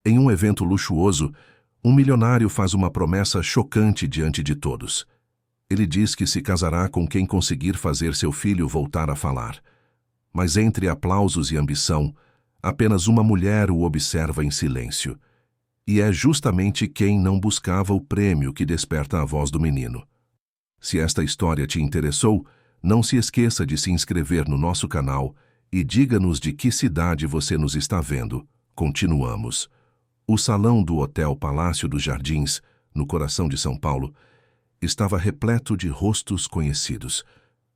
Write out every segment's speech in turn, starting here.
Em um evento luxuoso, um milionário faz uma promessa chocante diante de todos. Ele diz que se casará com quem conseguir fazer seu filho voltar a falar. Mas entre aplausos e ambição, apenas uma mulher o observa em silêncio. E é justamente quem não buscava o prêmio que desperta a voz do menino. Se esta história te interessou, não se esqueça de se inscrever no nosso canal e diga-nos de que cidade você nos está vendo. Continuamos. O salão do Hotel Palácio dos Jardins, no coração de São Paulo, estava repleto de rostos conhecidos.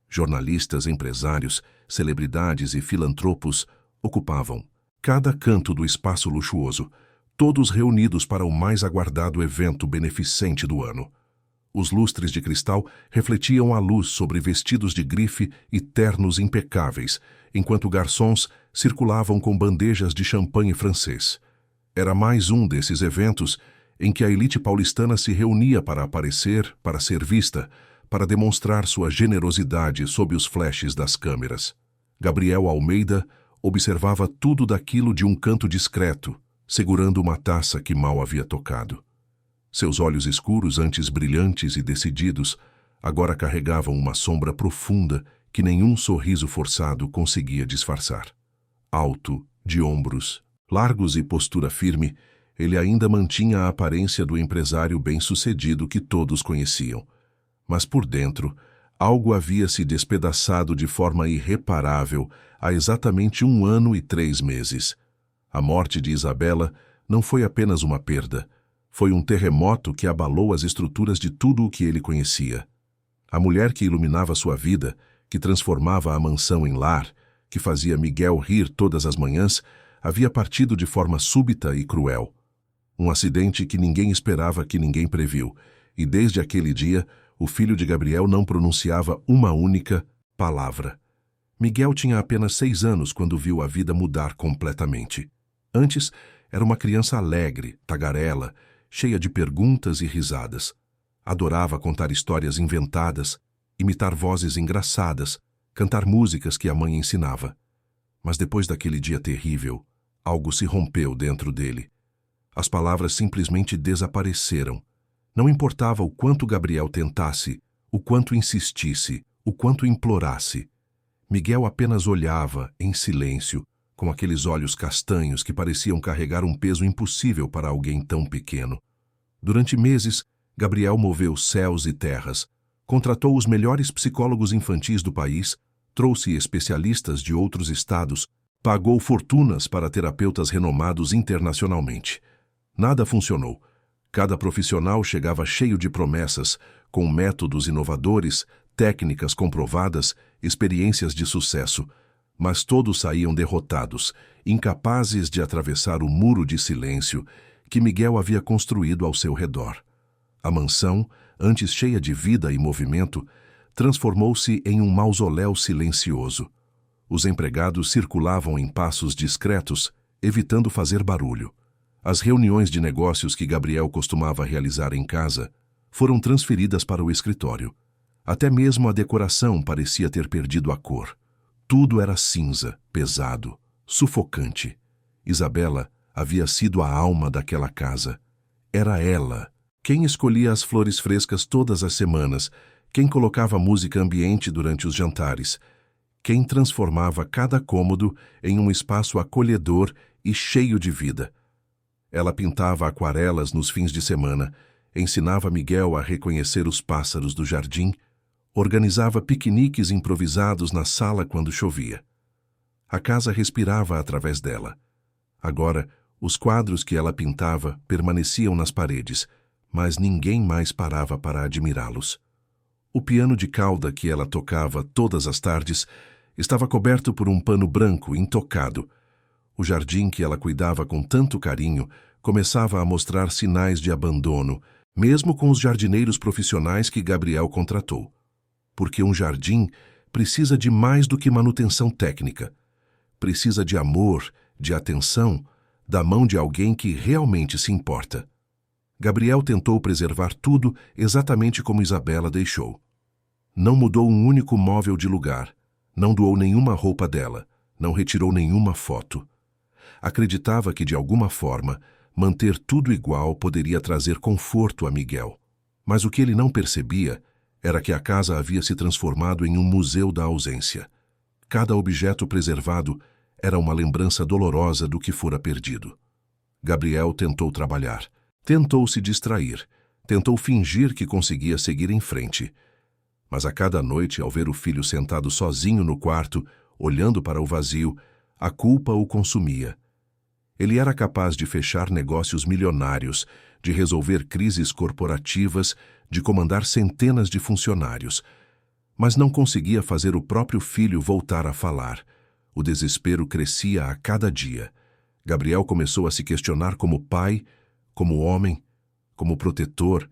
Jornalistas, empresários, celebridades e filantropos ocupavam cada canto do espaço luxuoso, todos reunidos para o mais aguardado evento beneficente do ano. Os lustres de cristal refletiam a luz sobre vestidos de grife e ternos impecáveis, enquanto garçons circulavam com bandejas de champanhe francês. Era mais um desses eventos em que a elite paulistana se reunia para aparecer, para ser vista, para demonstrar sua generosidade sob os flashes das câmeras. Gabriel Almeida observava tudo daquilo de um canto discreto, segurando uma taça que mal havia tocado. Seus olhos escuros, antes brilhantes e decididos, agora carregavam uma sombra profunda que nenhum sorriso forçado conseguia disfarçar. Alto, de ombros largos e postura firme, ele ainda mantinha a aparência do empresário bem-sucedido que todos conheciam. Mas por dentro, algo havia se despedaçado de forma irreparável há exatamente 1 ano e 3 meses. A morte de Isabela não foi apenas uma perda. Foi um terremoto que abalou as estruturas de tudo o que ele conhecia. A mulher que iluminava sua vida, que transformava a mansão em lar, que fazia Miguel rir todas as manhãs, havia partido de forma súbita e cruel. Um acidente que ninguém esperava, que ninguém previu, e desde aquele dia, o filho de Gabriel não pronunciava uma única palavra. Miguel tinha apenas 6 anos quando viu a vida mudar completamente. Antes, era uma criança alegre, tagarela, cheia de perguntas e risadas. Adorava contar histórias inventadas, imitar vozes engraçadas, cantar músicas que a mãe ensinava. Mas depois daquele dia terrível, algo se rompeu dentro dele. As palavras simplesmente desapareceram. Não importava o quanto Gabriel tentasse, o quanto insistisse, o quanto implorasse. Miguel apenas olhava, em silêncio, com aqueles olhos castanhos que pareciam carregar um peso impossível para alguém tão pequeno. Durante meses, Gabriel moveu céus e terras, contratou os melhores psicólogos infantis do país, trouxe especialistas de outros estados, pagou fortunas para terapeutas renomados internacionalmente. Nada funcionou. Cada profissional chegava cheio de promessas, com métodos inovadores, técnicas comprovadas, experiências de sucesso, mas todos saíam derrotados, incapazes de atravessar o muro de silêncio que Miguel havia construído ao seu redor. A mansão, antes cheia de vida e movimento, transformou-se em um mausoléu silencioso. Os empregados circulavam em passos discretos, evitando fazer barulho. As reuniões de negócios que Gabriel costumava realizar em casa foram transferidas para o escritório. Até mesmo a decoração parecia ter perdido a cor. Tudo era cinza, pesado, sufocante. Isabela havia sido a alma daquela casa. Era ela quem escolhia as flores frescas todas as semanas, quem colocava música ambiente durante os jantares, quem transformava cada cômodo em um espaço acolhedor e cheio de vida. Ela pintava aquarelas nos fins de semana, ensinava Miguel a reconhecer os pássaros do jardim, organizava piqueniques improvisados na sala quando chovia. A casa respirava através dela. Agora, os quadros que ela pintava permaneciam nas paredes, mas ninguém mais parava para admirá-los. O piano de cauda que ela tocava todas as tardes estava coberto por um pano branco intocado. O jardim que ela cuidava com tanto carinho começava a mostrar sinais de abandono, mesmo com os jardineiros profissionais que Gabriel contratou. Porque um jardim precisa de mais do que manutenção técnica. Precisa de amor, de atenção, da mão de alguém que realmente se importa. Gabriel tentou preservar tudo exatamente como Isabela deixou. Não mudou um único móvel de lugar, não doou nenhuma roupa dela, não retirou nenhuma foto. Acreditava que, de alguma forma, Manter tudo igual poderia trazer conforto a Miguel. Mas o que ele não percebia era que a casa havia se transformado em um museu da ausência. Cada objeto preservado era uma lembrança dolorosa do que fora perdido. Gabriel tentou trabalhar, tentou se distrair, tentou fingir que conseguia seguir em frente. Mas a cada noite, ao ver o filho sentado sozinho no quarto, olhando para o vazio, a culpa o consumia. Ele era capaz de fechar negócios milionários, de resolver crises corporativas, de comandar centenas de funcionários, mas não conseguia fazer o próprio filho voltar a falar. O desespero crescia a cada dia. Gabriel começou a se questionar como pai, como homem, como protetor.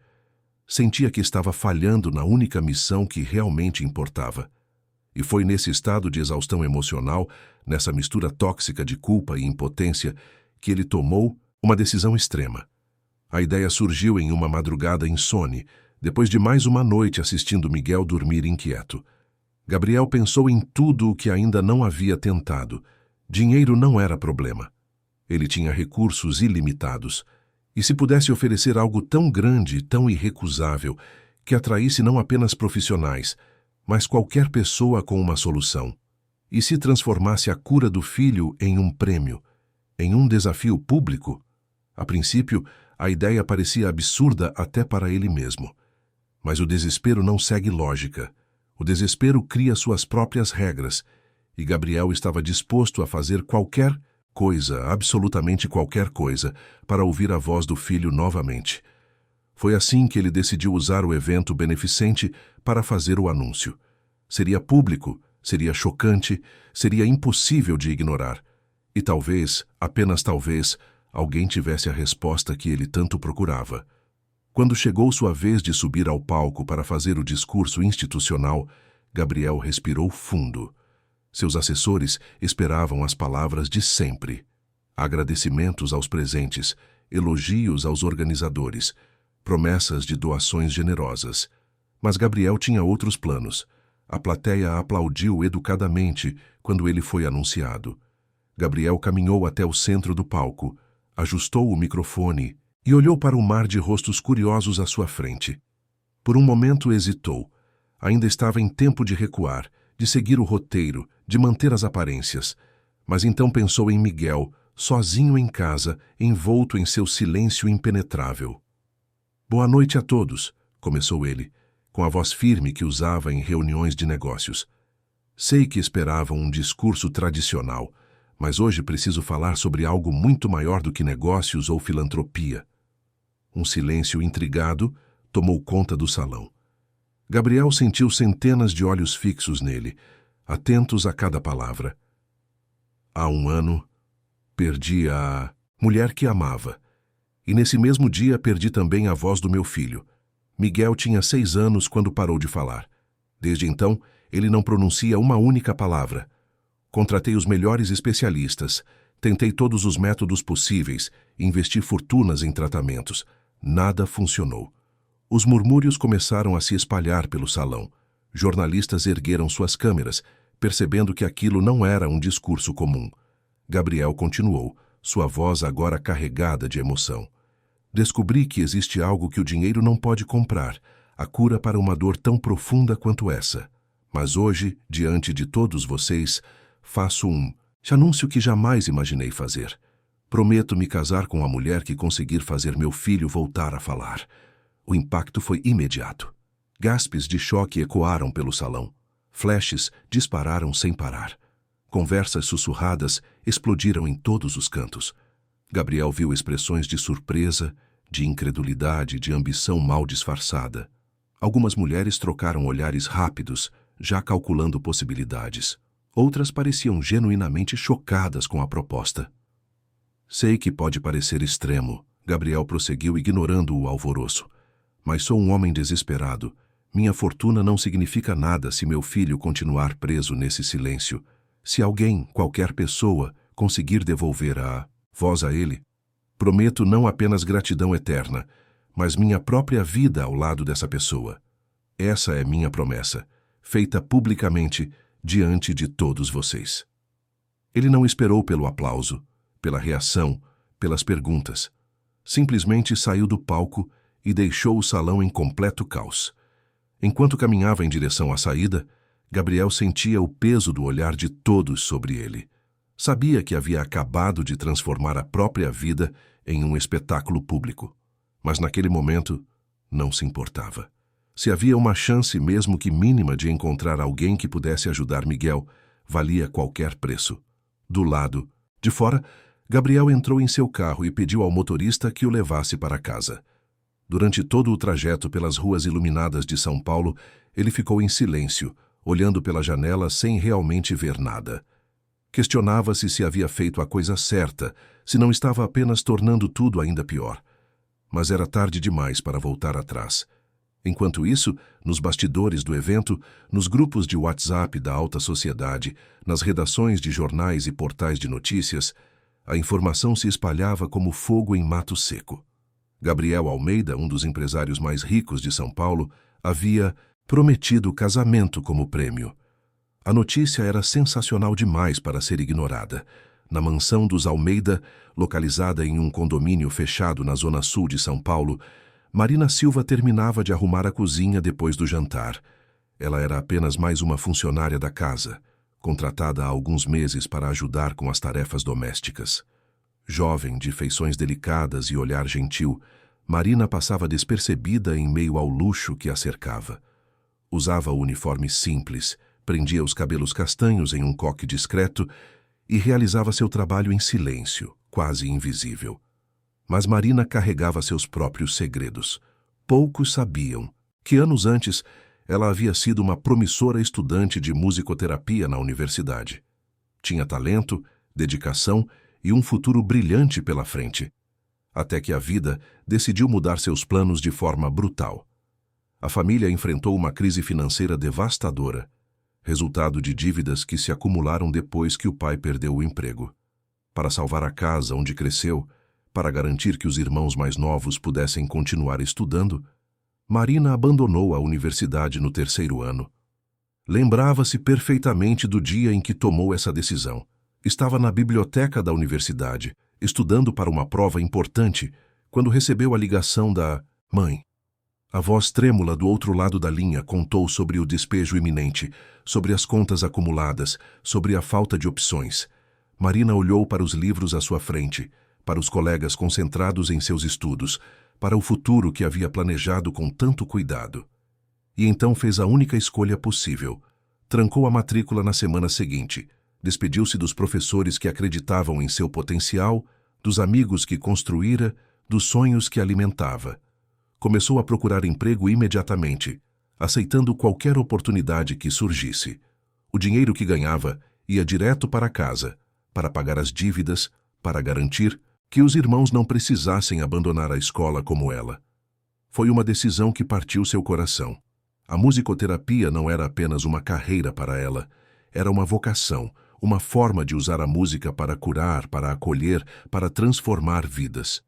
Sentia que estava falhando na única missão que realmente importava. E foi nesse estado de exaustão emocional, nessa mistura tóxica de culpa e impotência, que ele tomou uma decisão extrema. A ideia surgiu em uma madrugada insone, depois de mais uma noite assistindo Miguel dormir inquieto. Gabriel pensou em tudo o que ainda não havia tentado. Dinheiro não era problema. Ele tinha recursos ilimitados. E se pudesse oferecer algo tão grande, tão irrecusável, que atraísse não apenas profissionais, mas qualquer pessoa com uma solução. E se transformasse a cura do filho em um prêmio, em um desafio público? A princípio, a ideia parecia absurda até para ele mesmo. Mas o desespero não segue lógica. O desespero cria suas próprias regras, e Gabriel estava disposto a fazer qualquer coisa, absolutamente qualquer coisa, para ouvir a voz do filho novamente. Foi assim que ele decidiu usar o evento beneficente para fazer o anúncio. Seria público, seria chocante, seria impossível de ignorar. E talvez, apenas talvez, alguém tivesse a resposta que ele tanto procurava. Quando chegou sua vez de subir ao palco para fazer o discurso institucional, Gabriel respirou fundo. Seus assessores esperavam as palavras de sempre. Agradecimentos aos presentes, elogios aos organizadores, promessas de doações generosas. Mas Gabriel tinha outros planos. A plateia aplaudiu educadamente quando ele foi anunciado. Gabriel caminhou até o centro do palco, ajustou o microfone e olhou para o mar de rostos curiosos à sua frente. Por um momento hesitou. Ainda estava em tempo de recuar, de seguir o roteiro, de manter as aparências. Mas então pensou em Miguel, sozinho em casa, envolto em seu silêncio impenetrável. "Boa noite a todos", começou ele, com a voz firme que usava em reuniões de negócios. "Sei que esperavam um discurso tradicional, mas hoje preciso falar sobre algo muito maior do que negócios ou filantropia." Um silêncio intrigado tomou conta do salão. Gabriel sentiu centenas de olhos fixos nele, atentos a cada palavra. Há um ano, perdi a mulher que amava. E nesse mesmo dia perdi também a voz do meu filho. Miguel tinha 6 anos quando parou de falar. Desde então, ele não pronuncia uma única palavra. Contratei os melhores especialistas, tentei todos os métodos possíveis, investi fortunas em tratamentos. Nada funcionou. Os murmúrios começaram a se espalhar pelo salão. Jornalistas ergueram suas câmeras, percebendo que aquilo não era um discurso comum. Gabriel continuou, sua voz agora carregada de emoção. "Descobri que existe algo que o dinheiro não pode comprar, a cura para uma dor tão profunda quanto essa. Mas hoje, diante de todos vocês, faço um anúncio que jamais imaginei fazer. Prometo me casar com a mulher que conseguir fazer meu filho voltar a falar." O impacto foi imediato. Gaspes de choque ecoaram pelo salão. Flashes dispararam sem parar. Conversas sussurradas explodiram em todos os cantos. Gabriel viu expressões de surpresa, de incredulidade, de ambição mal disfarçada. Algumas mulheres trocaram olhares rápidos, já calculando possibilidades. Outras pareciam genuinamente chocadas com a proposta. "Sei que pode parecer extremo", Gabriel prosseguiu ignorando o alvoroço. "Mas sou um homem desesperado. Minha fortuna não significa nada se meu filho continuar preso nesse silêncio. Se alguém, qualquer pessoa, conseguir devolver a voz a ele, prometo não apenas gratidão eterna, mas minha própria vida ao lado dessa pessoa. Essa é minha promessa, feita publicamente diante de todos vocês." Ele não esperou pelo aplauso, pela reação, pelas perguntas. Simplesmente saiu do palco e deixou o salão em completo caos. Enquanto caminhava em direção à saída, Gabriel sentia o peso do olhar de todos sobre ele. Sabia que havia acabado de transformar a própria vida em um espetáculo público, mas naquele momento não se importava. Se havia uma chance, mesmo que mínima, de encontrar alguém que pudesse ajudar Miguel, valia qualquer preço. Do lado de fora, Gabriel entrou em seu carro e pediu ao motorista que o levasse para casa. Durante todo o trajeto pelas ruas iluminadas de São Paulo, ele ficou em silêncio, olhando pela janela sem realmente ver nada. Questionava-se se havia feito a coisa certa, se não estava apenas tornando tudo ainda pior. Mas era tarde demais para voltar atrás. Enquanto isso, nos bastidores do evento, nos grupos de WhatsApp da alta sociedade, nas redações de jornais e portais de notícias, a informação se espalhava como fogo em mato seco. Gabriel Almeida, um dos empresários mais ricos de São Paulo, havia prometido casamento como prêmio. A notícia era sensacional demais para ser ignorada. Na mansão dos Almeida, localizada em um condomínio fechado na zona sul de São Paulo, Marina Silva terminava de arrumar a cozinha depois do jantar. Ela era apenas mais uma funcionária da casa, contratada há alguns meses para ajudar com as tarefas domésticas. Jovem, de feições delicadas e olhar gentil, Marina passava despercebida em meio ao luxo que a cercava. Usava o uniforme simples, prendia os cabelos castanhos em um coque discreto e realizava seu trabalho em silêncio, quase invisível. Mas Marina carregava seus próprios segredos. Poucos sabiam que anos antes ela havia sido uma promissora estudante de musicoterapia na universidade. Tinha talento, dedicação e um futuro brilhante pela frente. Até que a vida decidiu mudar seus planos de forma brutal. A família enfrentou uma crise financeira devastadora, resultado de dívidas que se acumularam depois que o pai perdeu o emprego. Para salvar a casa onde cresceu, para garantir que os irmãos mais novos pudessem continuar estudando, Marina abandonou a universidade no 3º ano. Lembrava-se perfeitamente do dia em que tomou essa decisão. Estava na biblioteca da universidade, estudando para uma prova importante, quando recebeu a ligação da mãe. A voz trêmula do outro lado da linha contou sobre o despejo iminente, sobre as contas acumuladas, sobre a falta de opções. Marina olhou para os livros à sua frente, para os colegas concentrados em seus estudos, para o futuro que havia planejado com tanto cuidado. E então fez a única escolha possível. Trancou a matrícula na semana seguinte, despediu-se dos professores que acreditavam em seu potencial, dos amigos que construíra, dos sonhos que alimentava. Começou a procurar emprego imediatamente, aceitando qualquer oportunidade que surgisse. O dinheiro que ganhava ia direto para casa, para pagar as dívidas, para garantir que os irmãos não precisassem abandonar a escola como ela. Foi uma decisão que partiu seu coração. A musicoterapia não era apenas uma carreira para ela, era uma vocação, uma forma de usar a música para curar, para acolher, para transformar vidas.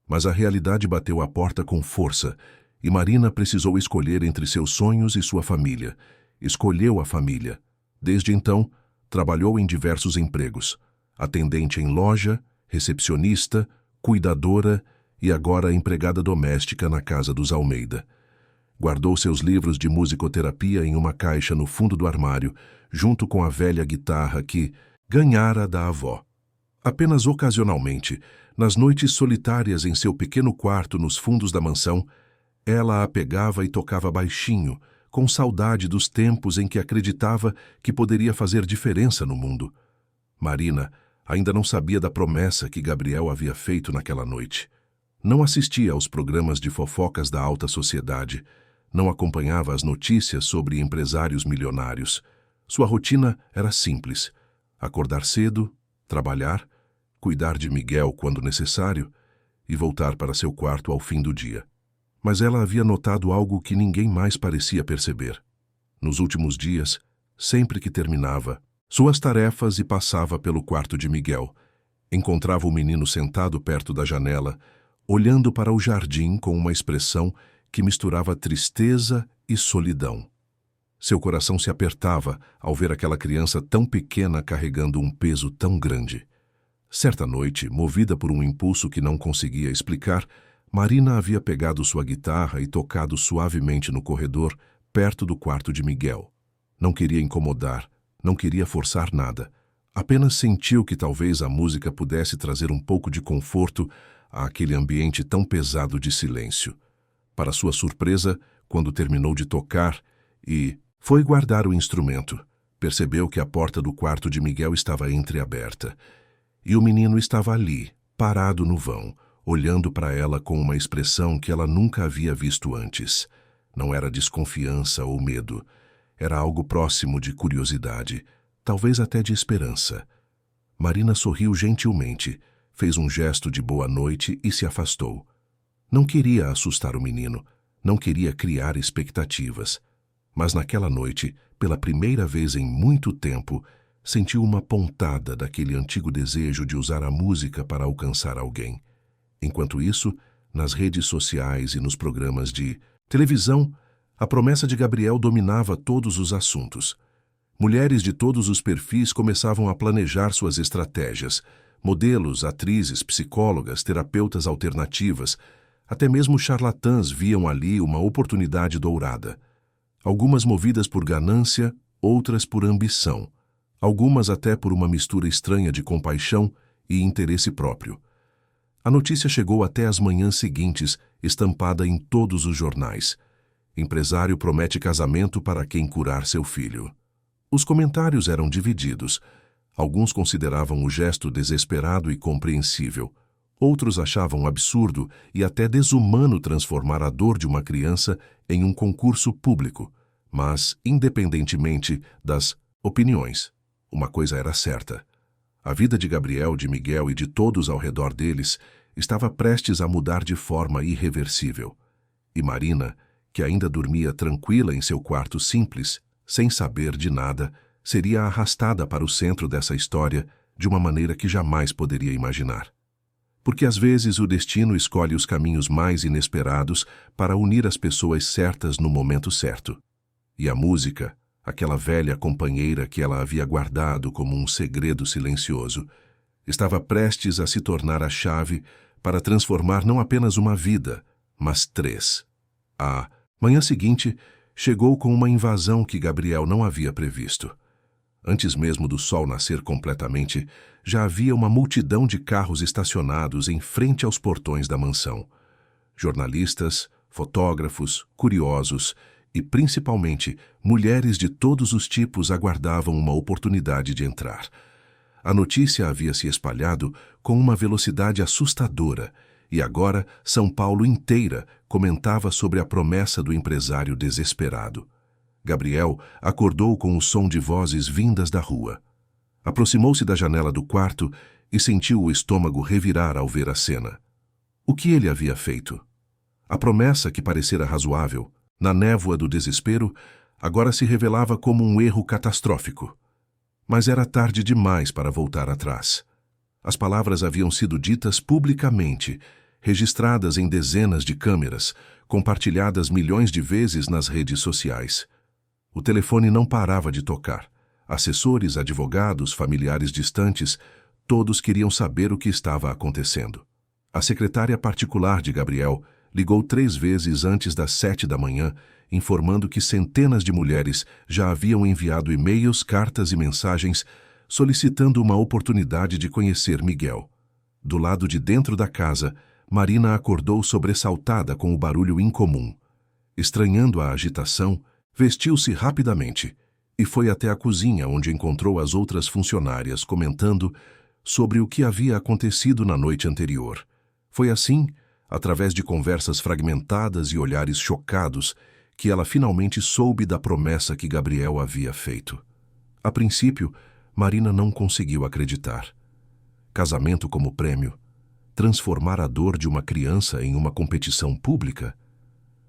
Mas a realidade bateu à porta com força, e Marina precisou escolher entre seus sonhos e sua família. Escolheu a família. Desde então, trabalhou em diversos empregos: atendente em loja, recepcionista, cuidadora e agora empregada doméstica na casa dos Almeida. Guardou seus livros de musicoterapia em uma caixa no fundo do armário, junto com a velha guitarra que ganhara da avó. Apenas ocasionalmente, nas noites solitárias em seu pequeno quarto nos fundos da mansão, ela a pegava e tocava baixinho, com saudade dos tempos em que acreditava que poderia fazer diferença no mundo. Marina ainda não sabia da promessa que Gabriel havia feito naquela noite. Não assistia aos programas de fofocas da alta sociedade, não acompanhava as notícias sobre empresários milionários. Sua rotina era simples: acordar cedo, trabalhar, cuidar de Miguel quando necessário e voltar para seu quarto ao fim do dia. Mas ela havia notado algo que ninguém mais parecia perceber. Nos últimos dias, sempre que terminava suas tarefas e passava pelo quarto de Miguel, encontrava o menino sentado perto da janela, olhando para o jardim com uma expressão que misturava tristeza e solidão. Seu coração se apertava ao ver aquela criança tão pequena carregando um peso tão grande. Certa noite, movida por um impulso que não conseguia explicar, Marina havia pegado sua guitarra e tocado suavemente no corredor, perto do quarto de Miguel. Não queria incomodar, não queria forçar nada. Apenas sentiu que talvez a música pudesse trazer um pouco de conforto àquele ambiente tão pesado de silêncio. Para sua surpresa, quando terminou de tocar e foi guardar o instrumento, percebeu que a porta do quarto de Miguel estava entreaberta. E o menino estava ali, parado no vão, olhando para ela com uma expressão que ela nunca havia visto antes. Não era desconfiança ou medo. Era algo próximo de curiosidade, talvez até de esperança. Marina sorriu gentilmente, fez um gesto de boa noite e se afastou. Não queria assustar o menino, não queria criar expectativas. Mas naquela noite, pela primeira vez em muito tempo, sentiu uma pontada daquele antigo desejo de usar a música para alcançar alguém. Enquanto isso, nas redes sociais e nos programas de televisão, a promessa de Gabriel dominava todos os assuntos. Mulheres de todos os perfis começavam a planejar suas estratégias. Modelos, atrizes, psicólogas, terapeutas alternativas, até mesmo charlatãs viam ali uma oportunidade dourada. Algumas movidas por ganância, outras por ambição. Algumas até por uma mistura estranha de compaixão e interesse próprio. A notícia chegou até as manhãs seguintes, estampada em todos os jornais. Empresário promete casamento para quem curar seu filho. Os comentários eram divididos. Alguns consideravam o gesto desesperado e compreensível. Outros achavam absurdo e até desumano transformar a dor de uma criança em um concurso público. Mas, independentemente das opiniões, uma coisa era certa. A vida de Gabriel, de Miguel e de todos ao redor deles estava prestes a mudar de forma irreversível. E Marina, que ainda dormia tranquila em seu quarto simples, sem saber de nada, seria arrastada para o centro dessa história de uma maneira que jamais poderia imaginar. Porque às vezes o destino escolhe os caminhos mais inesperados para unir as pessoas certas no momento certo. E a música, aquela velha companheira que ela havia guardado como um segredo silencioso, estava prestes a se tornar a chave para transformar não apenas uma vida, mas 3. A manhã seguinte chegou com uma invasão que Gabriel não havia previsto. Antes mesmo do sol nascer completamente, já havia uma multidão de carros estacionados em frente aos portões da mansão. Jornalistas, fotógrafos, curiosos e, principalmente, mulheres de todos os tipos aguardavam uma oportunidade de entrar. A notícia havia se espalhado com uma velocidade assustadora e agora São Paulo inteira comentava sobre a promessa do empresário desesperado. Gabriel acordou com o som de vozes vindas da rua. Aproximou-se da janela do quarto e sentiu o estômago revirar ao ver a cena. O que ele havia feito? A promessa que parecera razoável, na névoa do desespero, agora se revelava como um erro catastrófico. Mas era tarde demais para voltar atrás. As palavras haviam sido ditas publicamente, registradas em dezenas de câmeras, compartilhadas milhões de vezes nas redes sociais. O telefone não parava de tocar. Assessores, advogados, familiares distantes, todos queriam saber o que estava acontecendo. A secretária particular de Gabriel ligou 3 vezes antes das 7 da manhã, informando que centenas de mulheres já haviam enviado e-mails, cartas e mensagens solicitando uma oportunidade de conhecer Miguel. Do lado de dentro da casa, Marina acordou sobressaltada com o barulho incomum. Estranhando a agitação, vestiu-se rapidamente e foi até a cozinha, onde encontrou as outras funcionárias comentando sobre o que havia acontecido na noite anterior. Foi assim, através de conversas fragmentadas e olhares chocados, que ela finalmente soube da promessa que Gabriel havia feito. A princípio, Marina não conseguiu acreditar. Casamento como prêmio? Transformar a dor de uma criança em uma competição pública?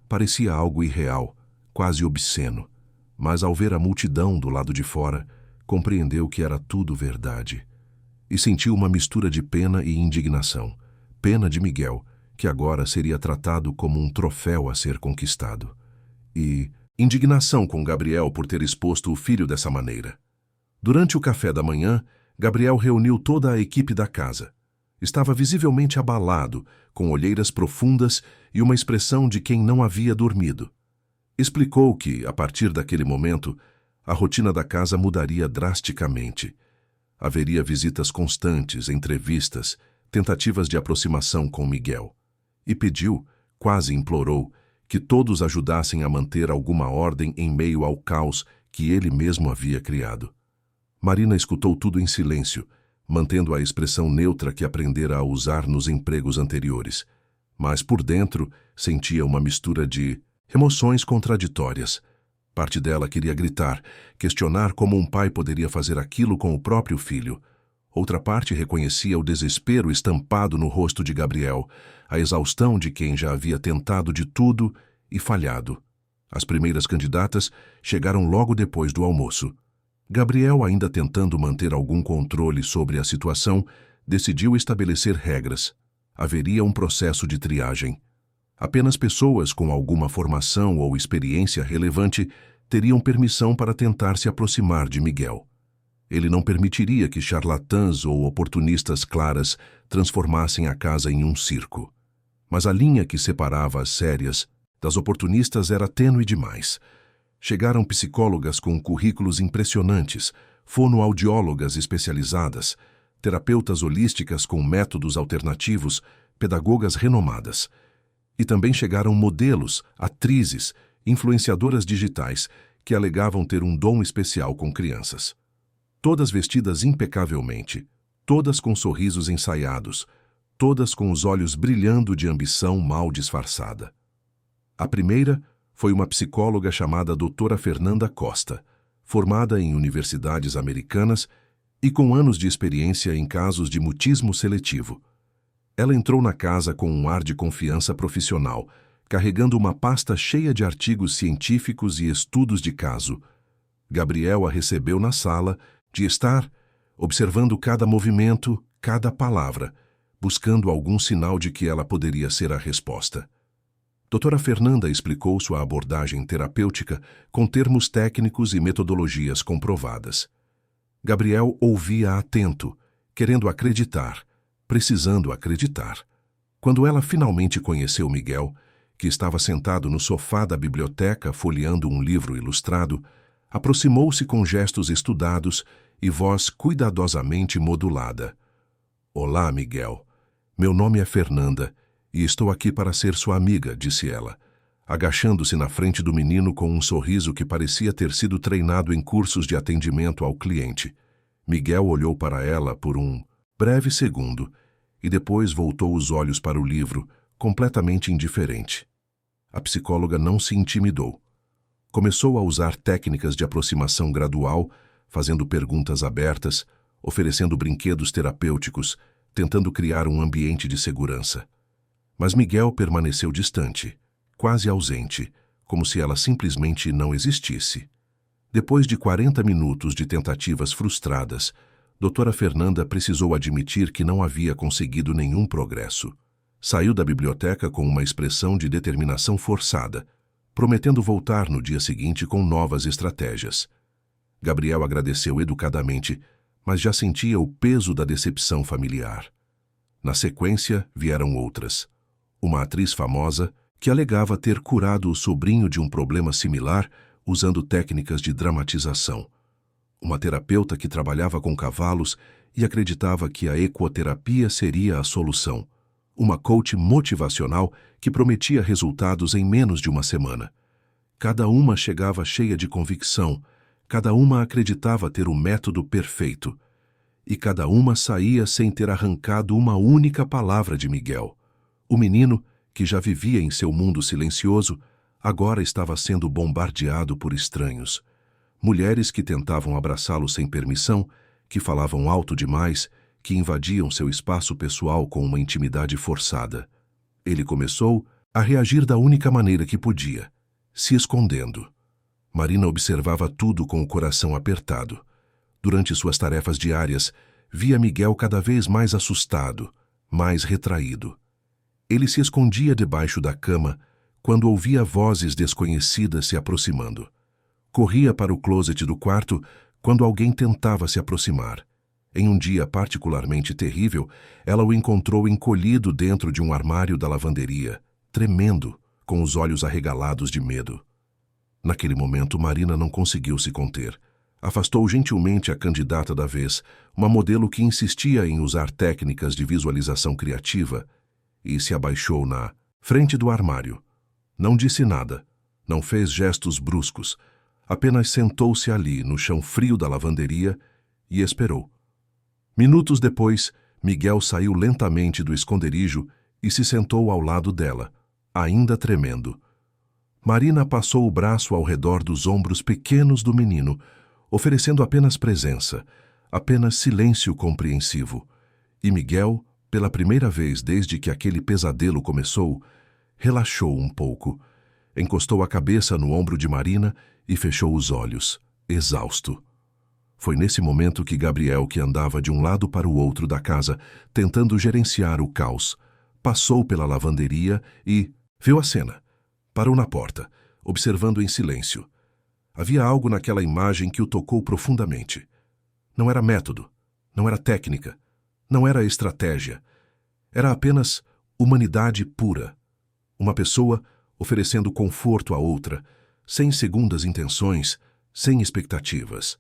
Parecia algo irreal, quase obsceno, mas ao ver a multidão do lado de fora, compreendeu que era tudo verdade. E sentiu uma mistura de pena e indignação. Pena de Miguel, que agora seria tratado como um troféu a ser conquistado. E indignação com Gabriel por ter exposto o filho dessa maneira. Durante o café da manhã, Gabriel reuniu toda a equipe da casa. Estava visivelmente abalado, com olheiras profundas e uma expressão de quem não havia dormido. Explicou que, a partir daquele momento, a rotina da casa mudaria drasticamente. Haveria visitas constantes, entrevistas, tentativas de aproximação com Miguel. E pediu, quase implorou, que todos ajudassem a manter alguma ordem em meio ao caos que ele mesmo havia criado. Marina escutou tudo em silêncio, mantendo a expressão neutra que aprendera a usar nos empregos anteriores. Mas por dentro sentia uma mistura de emoções contraditórias. Parte dela queria gritar, questionar como um pai poderia fazer aquilo com o próprio filho. Outra parte reconhecia o desespero estampado no rosto de Gabriel, a exaustão de quem já havia tentado de tudo e falhado. As primeiras candidatas chegaram logo depois do almoço. Gabriel, ainda tentando manter algum controle sobre a situação, decidiu estabelecer regras. Haveria um processo de triagem. Apenas pessoas com alguma formação ou experiência relevante teriam permissão para tentar se aproximar de Miguel. Ele não permitiria que charlatãs ou oportunistas claras transformassem a casa em um circo. Mas a linha que separava as sérias das oportunistas era tênue demais. Chegaram psicólogas com currículos impressionantes, fonoaudiólogas especializadas, terapeutas holísticas com métodos alternativos, pedagogas renomadas. E também chegaram modelos, atrizes, influenciadoras digitais que alegavam ter um dom especial com crianças. Todas vestidas impecavelmente, todas com sorrisos ensaiados, todas com os olhos brilhando de ambição mal disfarçada. A primeira foi uma psicóloga chamada Doutora Fernanda Costa, formada em universidades americanas e com anos de experiência em casos de mutismo seletivo. Ela entrou na casa com um ar de confiança profissional, carregando uma pasta cheia de artigos científicos e estudos de caso. Gabriel a recebeu na sala, de estar observando cada movimento, cada palavra, buscando algum sinal de que ela poderia ser a resposta. Doutora Fernanda explicou sua abordagem terapêutica com termos técnicos e metodologias comprovadas. Gabriel ouvia atento, querendo acreditar, precisando acreditar. Quando ela finalmente conheceu Miguel, que estava sentado no sofá da biblioteca folheando um livro ilustrado, aproximou-se com gestos estudados e voz cuidadosamente modulada. "Olá, Miguel. Meu nome é Fernanda e estou aqui para ser sua amiga", disse ela, agachando-se na frente do menino com um sorriso que parecia ter sido treinado em cursos de atendimento ao cliente. Miguel olhou para ela por um breve segundo e depois voltou os olhos para o livro, completamente indiferente. A psicóloga não se intimidou. Começou a usar técnicas de aproximação gradual, fazendo perguntas abertas, oferecendo brinquedos terapêuticos, tentando criar um ambiente de segurança. Mas Miguel permaneceu distante, quase ausente, como se ela simplesmente não existisse. Depois de 40 minutos de tentativas frustradas, Doutora Fernanda precisou admitir que não havia conseguido nenhum progresso. Saiu da biblioteca com uma expressão de determinação forçada, prometendo voltar no dia seguinte com novas estratégias. Gabriel agradeceu educadamente, mas já sentia o peso da decepção familiar. Na sequência, vieram outras. Uma atriz famosa que alegava ter curado o sobrinho de um problema similar usando técnicas de dramatização. Uma terapeuta que trabalhava com cavalos e acreditava que a ecoterapia seria a solução. Uma coach motivacional que prometia resultados em menos de uma semana. Cada uma chegava cheia de convicção, cada uma acreditava ter o método perfeito. E cada uma saía sem ter arrancado uma única palavra de Miguel. O menino, que já vivia em seu mundo silencioso, agora estava sendo bombardeado por estranhos. Mulheres que tentavam abraçá-lo sem permissão, que falavam alto demais, que invadiam seu espaço pessoal com uma intimidade forçada. Ele começou a reagir da única maneira que podia, se escondendo. Marina observava tudo com o coração apertado. Durante suas tarefas diárias, via Miguel cada vez mais assustado, mais retraído. Ele se escondia debaixo da cama quando ouvia vozes desconhecidas se aproximando. Corria para o closet do quarto quando alguém tentava se aproximar. Em um dia particularmente terrível, ela o encontrou encolhido dentro de um armário da lavanderia, tremendo, com os olhos arregalados de medo. Naquele momento, Marina não conseguiu se conter. Afastou gentilmente a candidata da vez, uma modelo que insistia em usar técnicas de visualização criativa, e se abaixou na frente do armário. Não disse nada, não fez gestos bruscos, apenas sentou-se ali, no chão frio da lavanderia, e esperou. Minutos depois, Miguel saiu lentamente do esconderijo e se sentou ao lado dela, ainda tremendo. Marina passou o braço ao redor dos ombros pequenos do menino, oferecendo apenas presença, apenas silêncio compreensivo. E Miguel, pela primeira vez desde que aquele pesadelo começou, relaxou um pouco. Encostou a cabeça no ombro de Marina e fechou os olhos, exausto. Foi nesse momento que Gabriel, que andava de um lado para o outro da casa, tentando gerenciar o caos, passou pela lavanderia e viu a cena. Parou na porta, observando em silêncio. Havia algo naquela imagem que o tocou profundamente. Não era método, não era técnica, não era estratégia. Era apenas humanidade pura. Uma pessoa oferecendo conforto a outra, sem segundas intenções, sem expectativas.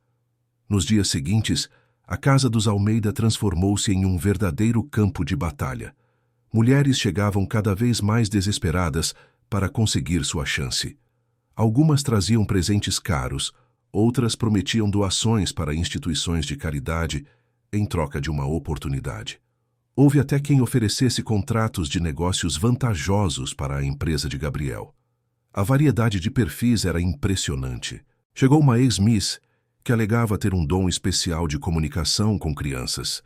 Nos dias seguintes, a casa dos Almeida transformou-se em um verdadeiro campo de batalha. Mulheres chegavam cada vez mais desesperadas para conseguir sua chance. Algumas traziam presentes caros, outras prometiam doações para instituições de caridade em troca de uma oportunidade. Houve até quem oferecesse contratos de negócios vantajosos para a empresa de Gabriel. A variedade de perfis era impressionante. Chegou uma ex-miss que alegava ter um dom especial de comunicação com crianças.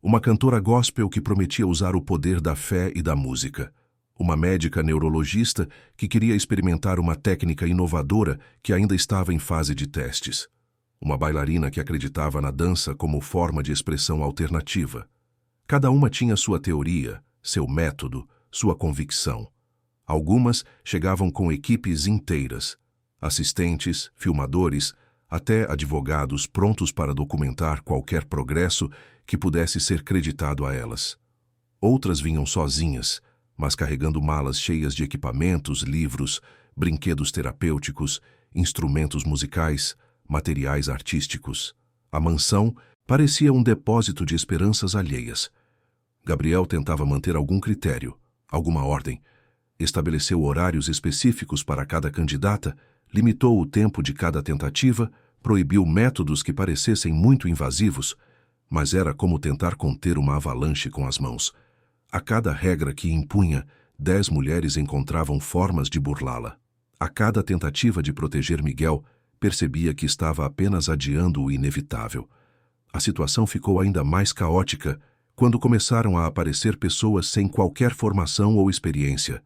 Uma cantora gospel que prometia usar o poder da fé e da música. Uma médica neurologista que queria experimentar uma técnica inovadora que ainda estava em fase de testes. Uma bailarina que acreditava na dança como forma de expressão alternativa. Cada uma tinha sua teoria, seu método, sua convicção. Algumas chegavam com equipes inteiras, assistentes, filmadores, até advogados prontos para documentar qualquer progresso que pudesse ser creditado a elas. Outras vinham sozinhas, mas carregando malas cheias de equipamentos, livros, brinquedos terapêuticos, instrumentos musicais, materiais artísticos. A mansão parecia um depósito de esperanças alheias. Gabriel tentava manter algum critério, alguma ordem. Estabeleceu horários específicos para cada candidata, limitou o tempo de cada tentativa, proibiu métodos que parecessem muito invasivos, mas era como tentar conter uma avalanche com as mãos. A cada regra que impunha, 10 mulheres encontravam formas de burlá-la. A cada tentativa de proteger Miguel, percebia que estava apenas adiando o inevitável. A situação ficou ainda mais caótica quando começaram a aparecer pessoas sem qualquer formação ou experiência,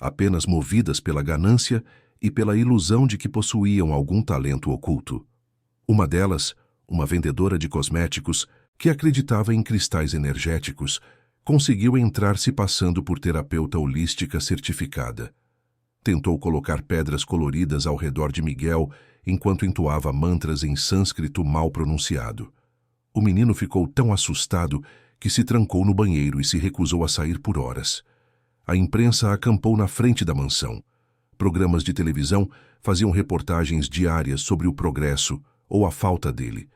apenas movidas pela ganância e pela ilusão de que possuíam algum talento oculto. Uma delas, uma vendedora de cosméticos que acreditava em cristais energéticos, conseguiu entrar se passando por terapeuta holística certificada. Tentou colocar pedras coloridas ao redor de Miguel enquanto entoava mantras em sânscrito mal pronunciado. O menino ficou tão assustado que se trancou no banheiro e se recusou a sair por horas. A imprensa acampou na frente da mansão. Programas de televisão faziam reportagens diárias sobre o progresso ou a falta dele.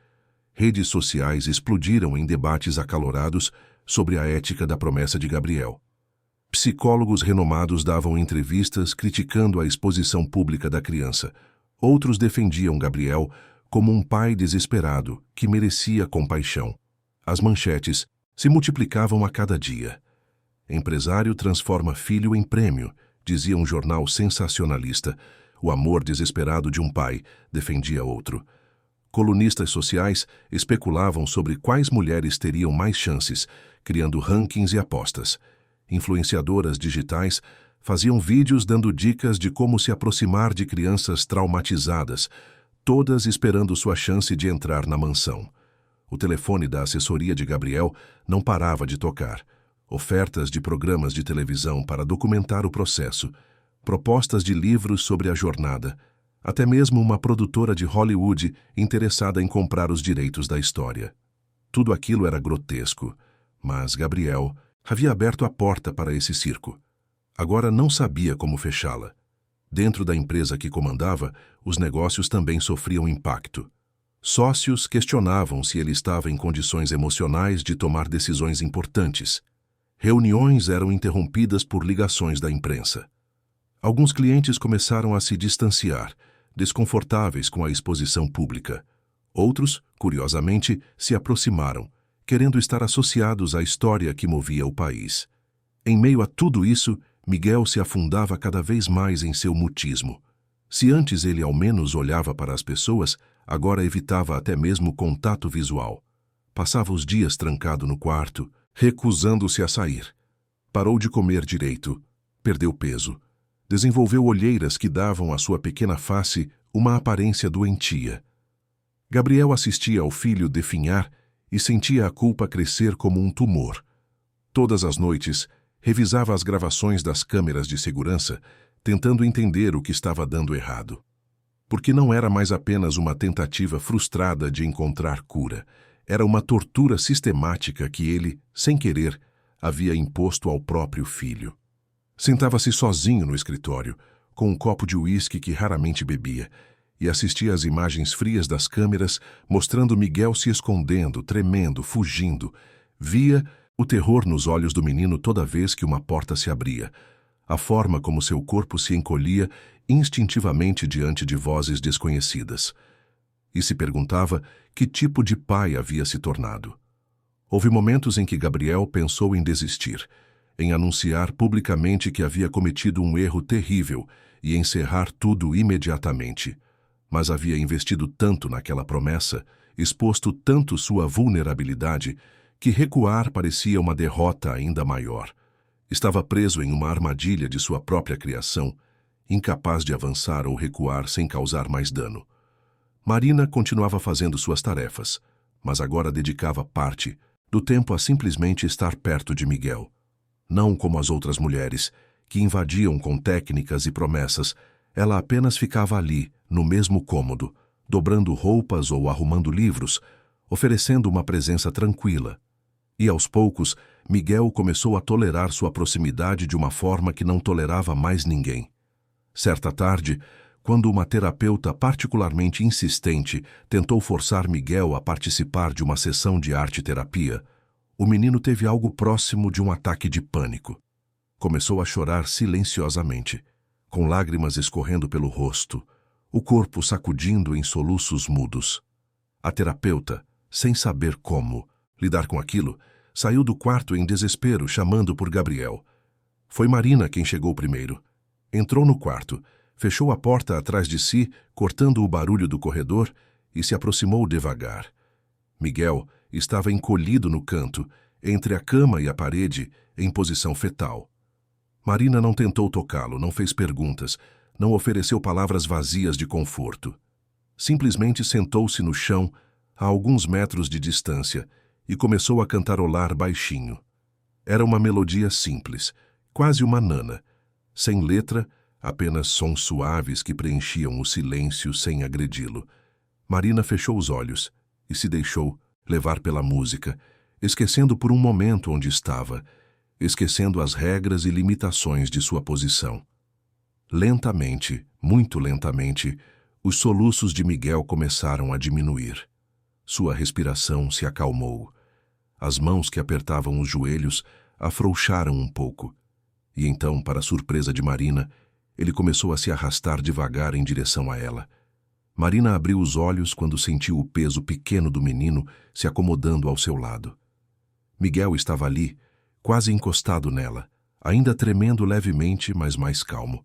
Redes sociais explodiram em debates acalorados sobre a ética da promessa de Gabriel. Psicólogos renomados davam entrevistas criticando a exposição pública da criança. Outros defendiam Gabriel como um pai desesperado que merecia compaixão. As manchetes se multiplicavam a cada dia. Empresário transforma filho em prêmio, dizia um jornal sensacionalista. O amor desesperado de um pai, defendia outro. Colunistas sociais especulavam sobre quais mulheres teriam mais chances, criando rankings e apostas. Influenciadoras digitais faziam vídeos dando dicas de como se aproximar de crianças traumatizadas, todas esperando sua chance de entrar na mansão. O telefone da assessoria de Gabriel não parava de tocar. Ofertas de programas de televisão para documentar o processo, propostas de livros sobre a jornada, até mesmo uma produtora de Hollywood interessada em comprar os direitos da história. Tudo aquilo era grotesco, mas Gabriel havia aberto a porta para esse circo. Agora não sabia como fechá-la. Dentro da empresa que comandava, os negócios também sofriam impacto. Sócios questionavam se ele estava em condições emocionais de tomar decisões importantes. Reuniões eram interrompidas por ligações da imprensa. Alguns clientes começaram a se distanciar, desconfortáveis com a exposição pública. Outros, curiosamente, se aproximaram, querendo estar associados à história que movia o país. Em meio a tudo isso, Miguel se afundava cada vez mais em seu mutismo. Se antes ele ao menos olhava para as pessoas, agora evitava até mesmo contato visual. Passava os dias trancado no quarto, recusando-se a sair. Parou de comer direito, perdeu peso. Desenvolveu olheiras que davam à sua pequena face uma aparência doentia. Gabriel assistia ao filho definhar e sentia a culpa crescer como um tumor. Todas as noites, revisava as gravações das câmeras de segurança, tentando entender o que estava dando errado. Porque não era mais apenas uma tentativa frustrada de encontrar cura. Era uma tortura sistemática que ele, sem querer, havia imposto ao próprio filho. Sentava-se sozinho no escritório, com um copo de uísque que raramente bebia, e assistia às imagens frias das câmeras, mostrando Miguel se escondendo, tremendo, fugindo. Via o terror nos olhos do menino toda vez que uma porta se abria, a forma como seu corpo se encolhia instintivamente diante de vozes desconhecidas. E se perguntava que tipo de pai havia se tornado. Houve momentos em que Gabriel pensou em desistir, em anunciar publicamente que havia cometido um erro terrível e encerrar tudo imediatamente. Mas havia investido tanto naquela promessa, exposto tanto sua vulnerabilidade, que recuar parecia uma derrota ainda maior. Estava preso em uma armadilha de sua própria criação, incapaz de avançar ou recuar sem causar mais dano. Marina continuava fazendo suas tarefas, mas agora dedicava parte do tempo a simplesmente estar perto de Miguel. Não como as outras mulheres, que invadiam com técnicas e promessas, ela apenas ficava ali, no mesmo cômodo, dobrando roupas ou arrumando livros, oferecendo uma presença tranquila. E aos poucos, Miguel começou a tolerar sua proximidade de uma forma que não tolerava mais ninguém. Certa tarde, quando uma terapeuta particularmente insistente tentou forçar Miguel a participar de uma sessão de arte-terapia, o menino teve algo próximo de um ataque de pânico. Começou a chorar silenciosamente, com lágrimas escorrendo pelo rosto, o corpo sacudindo em soluços mudos. A terapeuta, sem saber como lidar com aquilo, saiu do quarto em desespero, chamando por Gabriel. Foi Marina quem chegou primeiro. Entrou no quarto, fechou a porta atrás de si, cortando o barulho do corredor, e se aproximou devagar. Miguel estava encolhido no canto, entre a cama e a parede, em posição fetal. Marina não tentou tocá-lo, não fez perguntas, não ofereceu palavras vazias de conforto. Simplesmente sentou-se no chão, a alguns metros de distância, e começou a cantarolar baixinho. Era uma melodia simples, quase uma nana, sem letra, apenas sons suaves que preenchiam o silêncio sem agredi-lo. Marina fechou os olhos e se deixou levar pela música, esquecendo por um momento onde estava, esquecendo as regras e limitações de sua posição. Lentamente, muito lentamente, os soluços de Miguel começaram a diminuir. Sua respiração se acalmou. As mãos que apertavam os joelhos afrouxaram um pouco. E então, para a surpresa de Marina, ele começou a se arrastar devagar em direção a ela. Marina abriu os olhos quando sentiu o peso pequeno do menino se acomodando ao seu lado. Miguel estava ali, quase encostado nela, ainda tremendo levemente, mas mais calmo.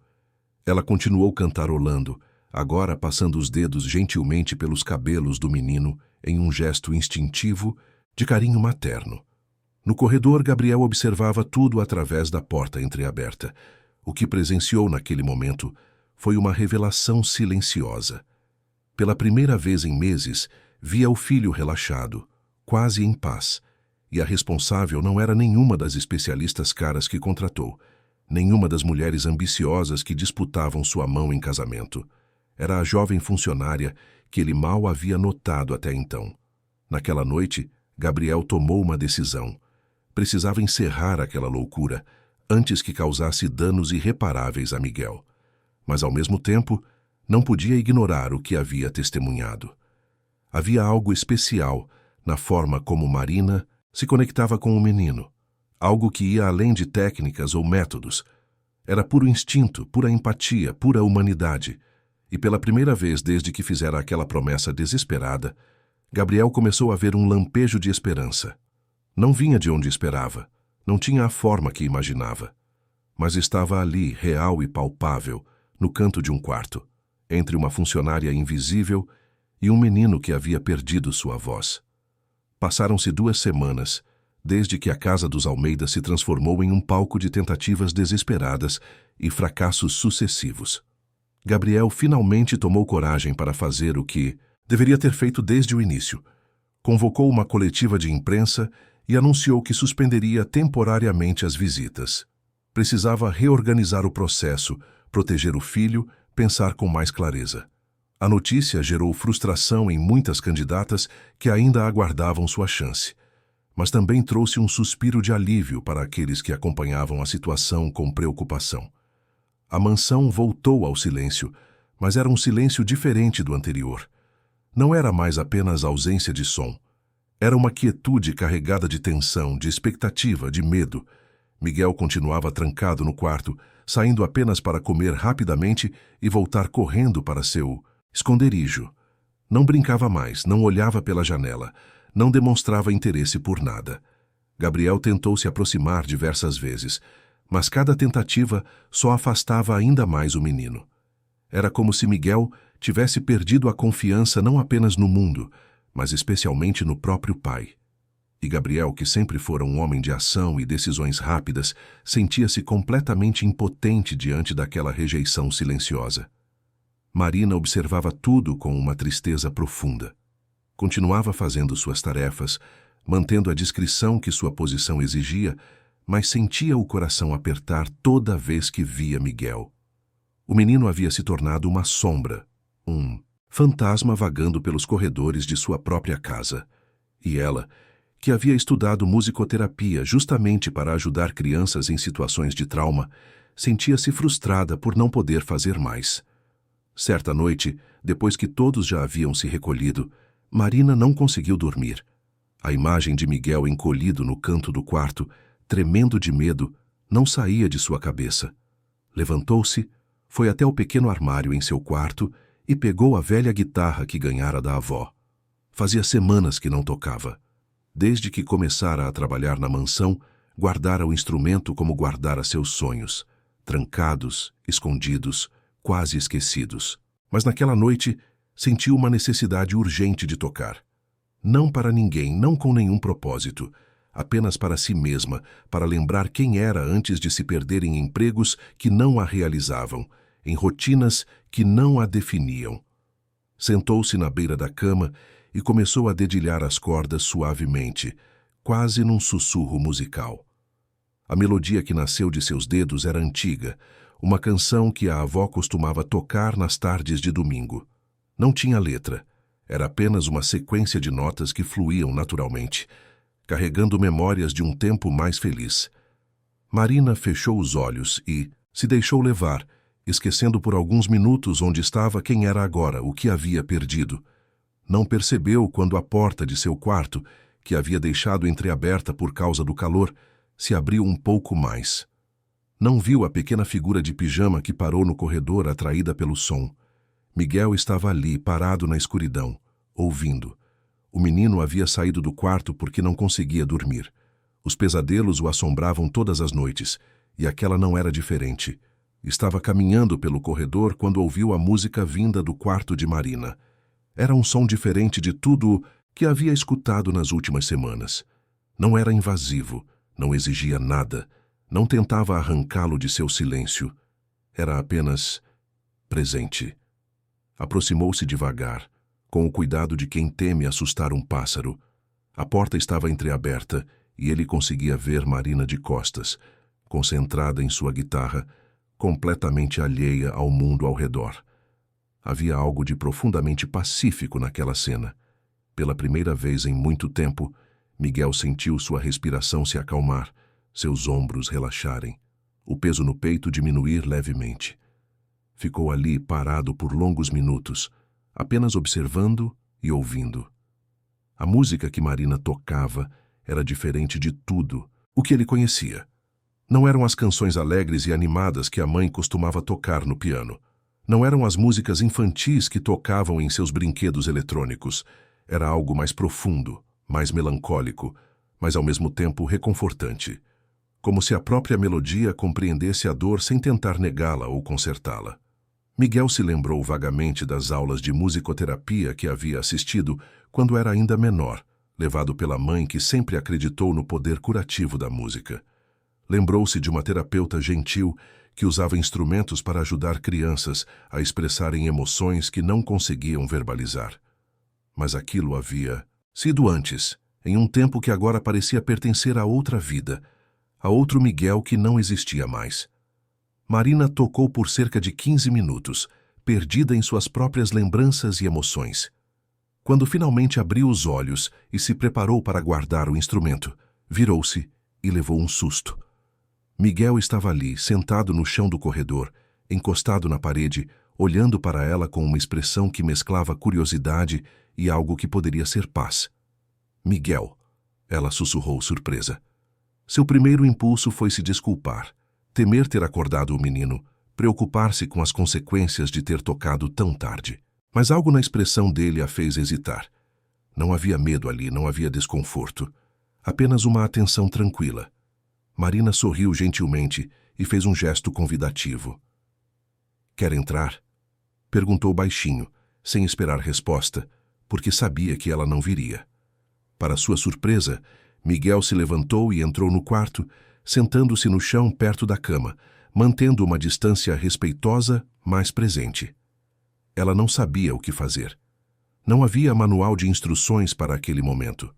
Ela continuou cantarolando, agora passando os dedos gentilmente pelos cabelos do menino em um gesto instintivo de carinho materno. No corredor, Gabriel observava tudo através da porta entreaberta. O que presenciou naquele momento foi uma revelação silenciosa. Pela primeira vez em meses, via o filho relaxado, quase em paz, e a responsável não era nenhuma das especialistas caras que contratou, nenhuma das mulheres ambiciosas que disputavam sua mão em casamento. Era a jovem funcionária que ele mal havia notado até então. Naquela noite, Gabriel tomou uma decisão. Precisava encerrar aquela loucura antes que causasse danos irreparáveis a Miguel. Mas, ao mesmo tempo, não podia ignorar o que havia testemunhado. Havia algo especial na forma como Marina se conectava com o menino. Algo que ia além de técnicas ou métodos. Era puro instinto, pura empatia, pura humanidade. E pela primeira vez desde que fizera aquela promessa desesperada, Gabriel começou a ver um lampejo de esperança. Não vinha de onde esperava, não tinha a forma que imaginava. Mas estava ali, real e palpável, no canto de um quarto, entre uma funcionária invisível e um menino que havia perdido sua voz. Passaram-se 2 semanas, desde que a casa dos Almeida se transformou em um palco de tentativas desesperadas e fracassos sucessivos. Gabriel finalmente tomou coragem para fazer o que deveria ter feito desde o início. Convocou uma coletiva de imprensa e anunciou que suspenderia temporariamente as visitas. Precisava reorganizar o processo, proteger o filho, pensar com mais clareza. A notícia gerou frustração em muitas candidatas que ainda aguardavam sua chance, mas também trouxe um suspiro de alívio para aqueles que acompanhavam a situação com preocupação. A mansão voltou ao silêncio, mas era um silêncio diferente do anterior. Não era mais apenas ausência de som. Era uma quietude carregada de tensão, de expectativa, de medo. Miguel continuava trancado no quarto, saindo apenas para comer rapidamente e voltar correndo para seu esconderijo. Não brincava mais, não olhava pela janela, não demonstrava interesse por nada. Gabriel tentou se aproximar diversas vezes, mas cada tentativa só afastava ainda mais o menino. Era como se Miguel tivesse perdido a confiança não apenas no mundo, mas especialmente no próprio pai. E Gabriel, que sempre fora um homem de ação e decisões rápidas, sentia-se completamente impotente diante daquela rejeição silenciosa. Marina observava tudo com uma tristeza profunda. Continuava fazendo suas tarefas, mantendo a discrição que sua posição exigia, mas sentia o coração apertar toda vez que via Miguel. O menino havia se tornado uma sombra, um fantasma vagando pelos corredores de sua própria casa. E ela, que havia estudado musicoterapia justamente para ajudar crianças em situações de trauma, sentia-se frustrada por não poder fazer mais. Certa noite, depois que todos já haviam se recolhido, Marina não conseguiu dormir. A imagem de Miguel encolhido no canto do quarto, tremendo de medo, não saía de sua cabeça. Levantou-se, foi até o pequeno armário em seu quarto e pegou a velha guitarra que ganhara da avó. Fazia semanas que não tocava. Desde que começara a trabalhar na mansão, guardara o instrumento como guardara seus sonhos, trancados, escondidos, quase esquecidos. Mas naquela noite, sentiu uma necessidade urgente de tocar. Não para ninguém, não com nenhum propósito, apenas para si mesma, para lembrar quem era antes de se perder em empregos que não a realizavam, em rotinas que não a definiam. Sentou-se na beira da cama e começou a dedilhar as cordas suavemente, quase num sussurro musical. A melodia que nasceu de seus dedos era antiga, uma canção que a avó costumava tocar nas tardes de domingo. Não tinha letra, era apenas uma sequência de notas que fluíam naturalmente, carregando memórias de um tempo mais feliz. Marina fechou os olhos e se deixou levar, esquecendo por alguns minutos onde estava, quem era agora, o que havia perdido. Não percebeu quando a porta de seu quarto, que havia deixado entreaberta por causa do calor, se abriu um pouco mais. Não viu a pequena figura de pijama que parou no corredor atraída pelo som. Miguel estava ali, parado na escuridão, ouvindo. O menino havia saído do quarto porque não conseguia dormir. Os pesadelos o assombravam todas as noites, e aquela não era diferente. Estava caminhando pelo corredor quando ouviu a música vinda do quarto de Marina. Era um som diferente de tudo que havia escutado nas últimas semanas. Não era invasivo, não exigia nada, não tentava arrancá-lo de seu silêncio. Era apenas presente. Aproximou-se devagar, com o cuidado de quem teme assustar um pássaro. A porta estava entreaberta e ele conseguia ver Marina de costas, concentrada em sua guitarra, completamente alheia ao mundo ao redor. Havia algo de profundamente pacífico naquela cena. Pela primeira vez em muito tempo, Miguel sentiu sua respiração se acalmar, seus ombros relaxarem, o peso no peito diminuir levemente. Ficou ali parado por longos minutos, apenas observando e ouvindo. A música que Marina tocava era diferente de tudo o que ele conhecia. Não eram as canções alegres e animadas que a mãe costumava tocar no piano. Não eram as músicas infantis que tocavam em seus brinquedos eletrônicos. Era algo mais profundo, mais melancólico, mas ao mesmo tempo reconfortante. Como se a própria melodia compreendesse a dor sem tentar negá-la ou consertá-la. Miguel se lembrou vagamente das aulas de musicoterapia que havia assistido quando era ainda menor, levado pela mãe que sempre acreditou no poder curativo da música. Lembrou-se de uma terapeuta gentil que usava instrumentos para ajudar crianças a expressarem emoções que não conseguiam verbalizar. Mas aquilo havia sido antes, em um tempo que agora parecia pertencer a outra vida, a outro Miguel que não existia mais. Marina tocou por cerca de 15 minutos, perdida em suas próprias lembranças e emoções. Quando finalmente abriu os olhos e se preparou para guardar o instrumento, virou-se e levou um susto. Miguel estava ali, sentado no chão do corredor, encostado na parede, olhando para ela com uma expressão que mesclava curiosidade e algo que poderia ser paz. Miguel, ela sussurrou surpresa. Seu primeiro impulso foi se desculpar, temer ter acordado o menino, preocupar-se com as consequências de ter tocado tão tarde. Mas algo na expressão dele a fez hesitar. Não havia medo ali, não havia desconforto. Apenas uma atenção tranquila. Marina sorriu gentilmente e fez um gesto convidativo. "Quer entrar?" Perguntou baixinho, sem esperar resposta, porque sabia que ela não viria. Para sua surpresa, Miguel se levantou e entrou no quarto, sentando-se no chão perto da cama, mantendo uma distância respeitosa, mas presente. Ela não sabia o que fazer. Não havia manual de instruções para aquele momento.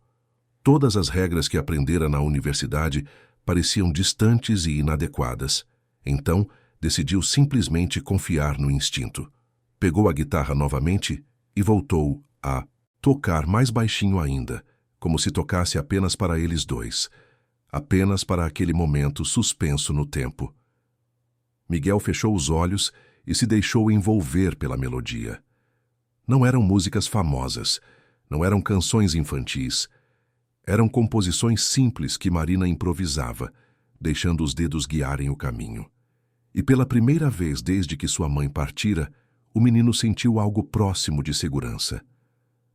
Todas as regras que aprendera na universidade pareciam distantes e inadequadas. Então, decidiu simplesmente confiar no instinto. Pegou a guitarra novamente e voltou a tocar mais baixinho ainda, como se tocasse apenas para eles dois, apenas para aquele momento suspenso no tempo. Miguel fechou os olhos e se deixou envolver pela melodia. Não eram músicas famosas, não eram canções infantis. Eram composições simples que Marina improvisava, deixando os dedos guiarem o caminho. E pela primeira vez desde que sua mãe partira, o menino sentiu algo próximo de segurança.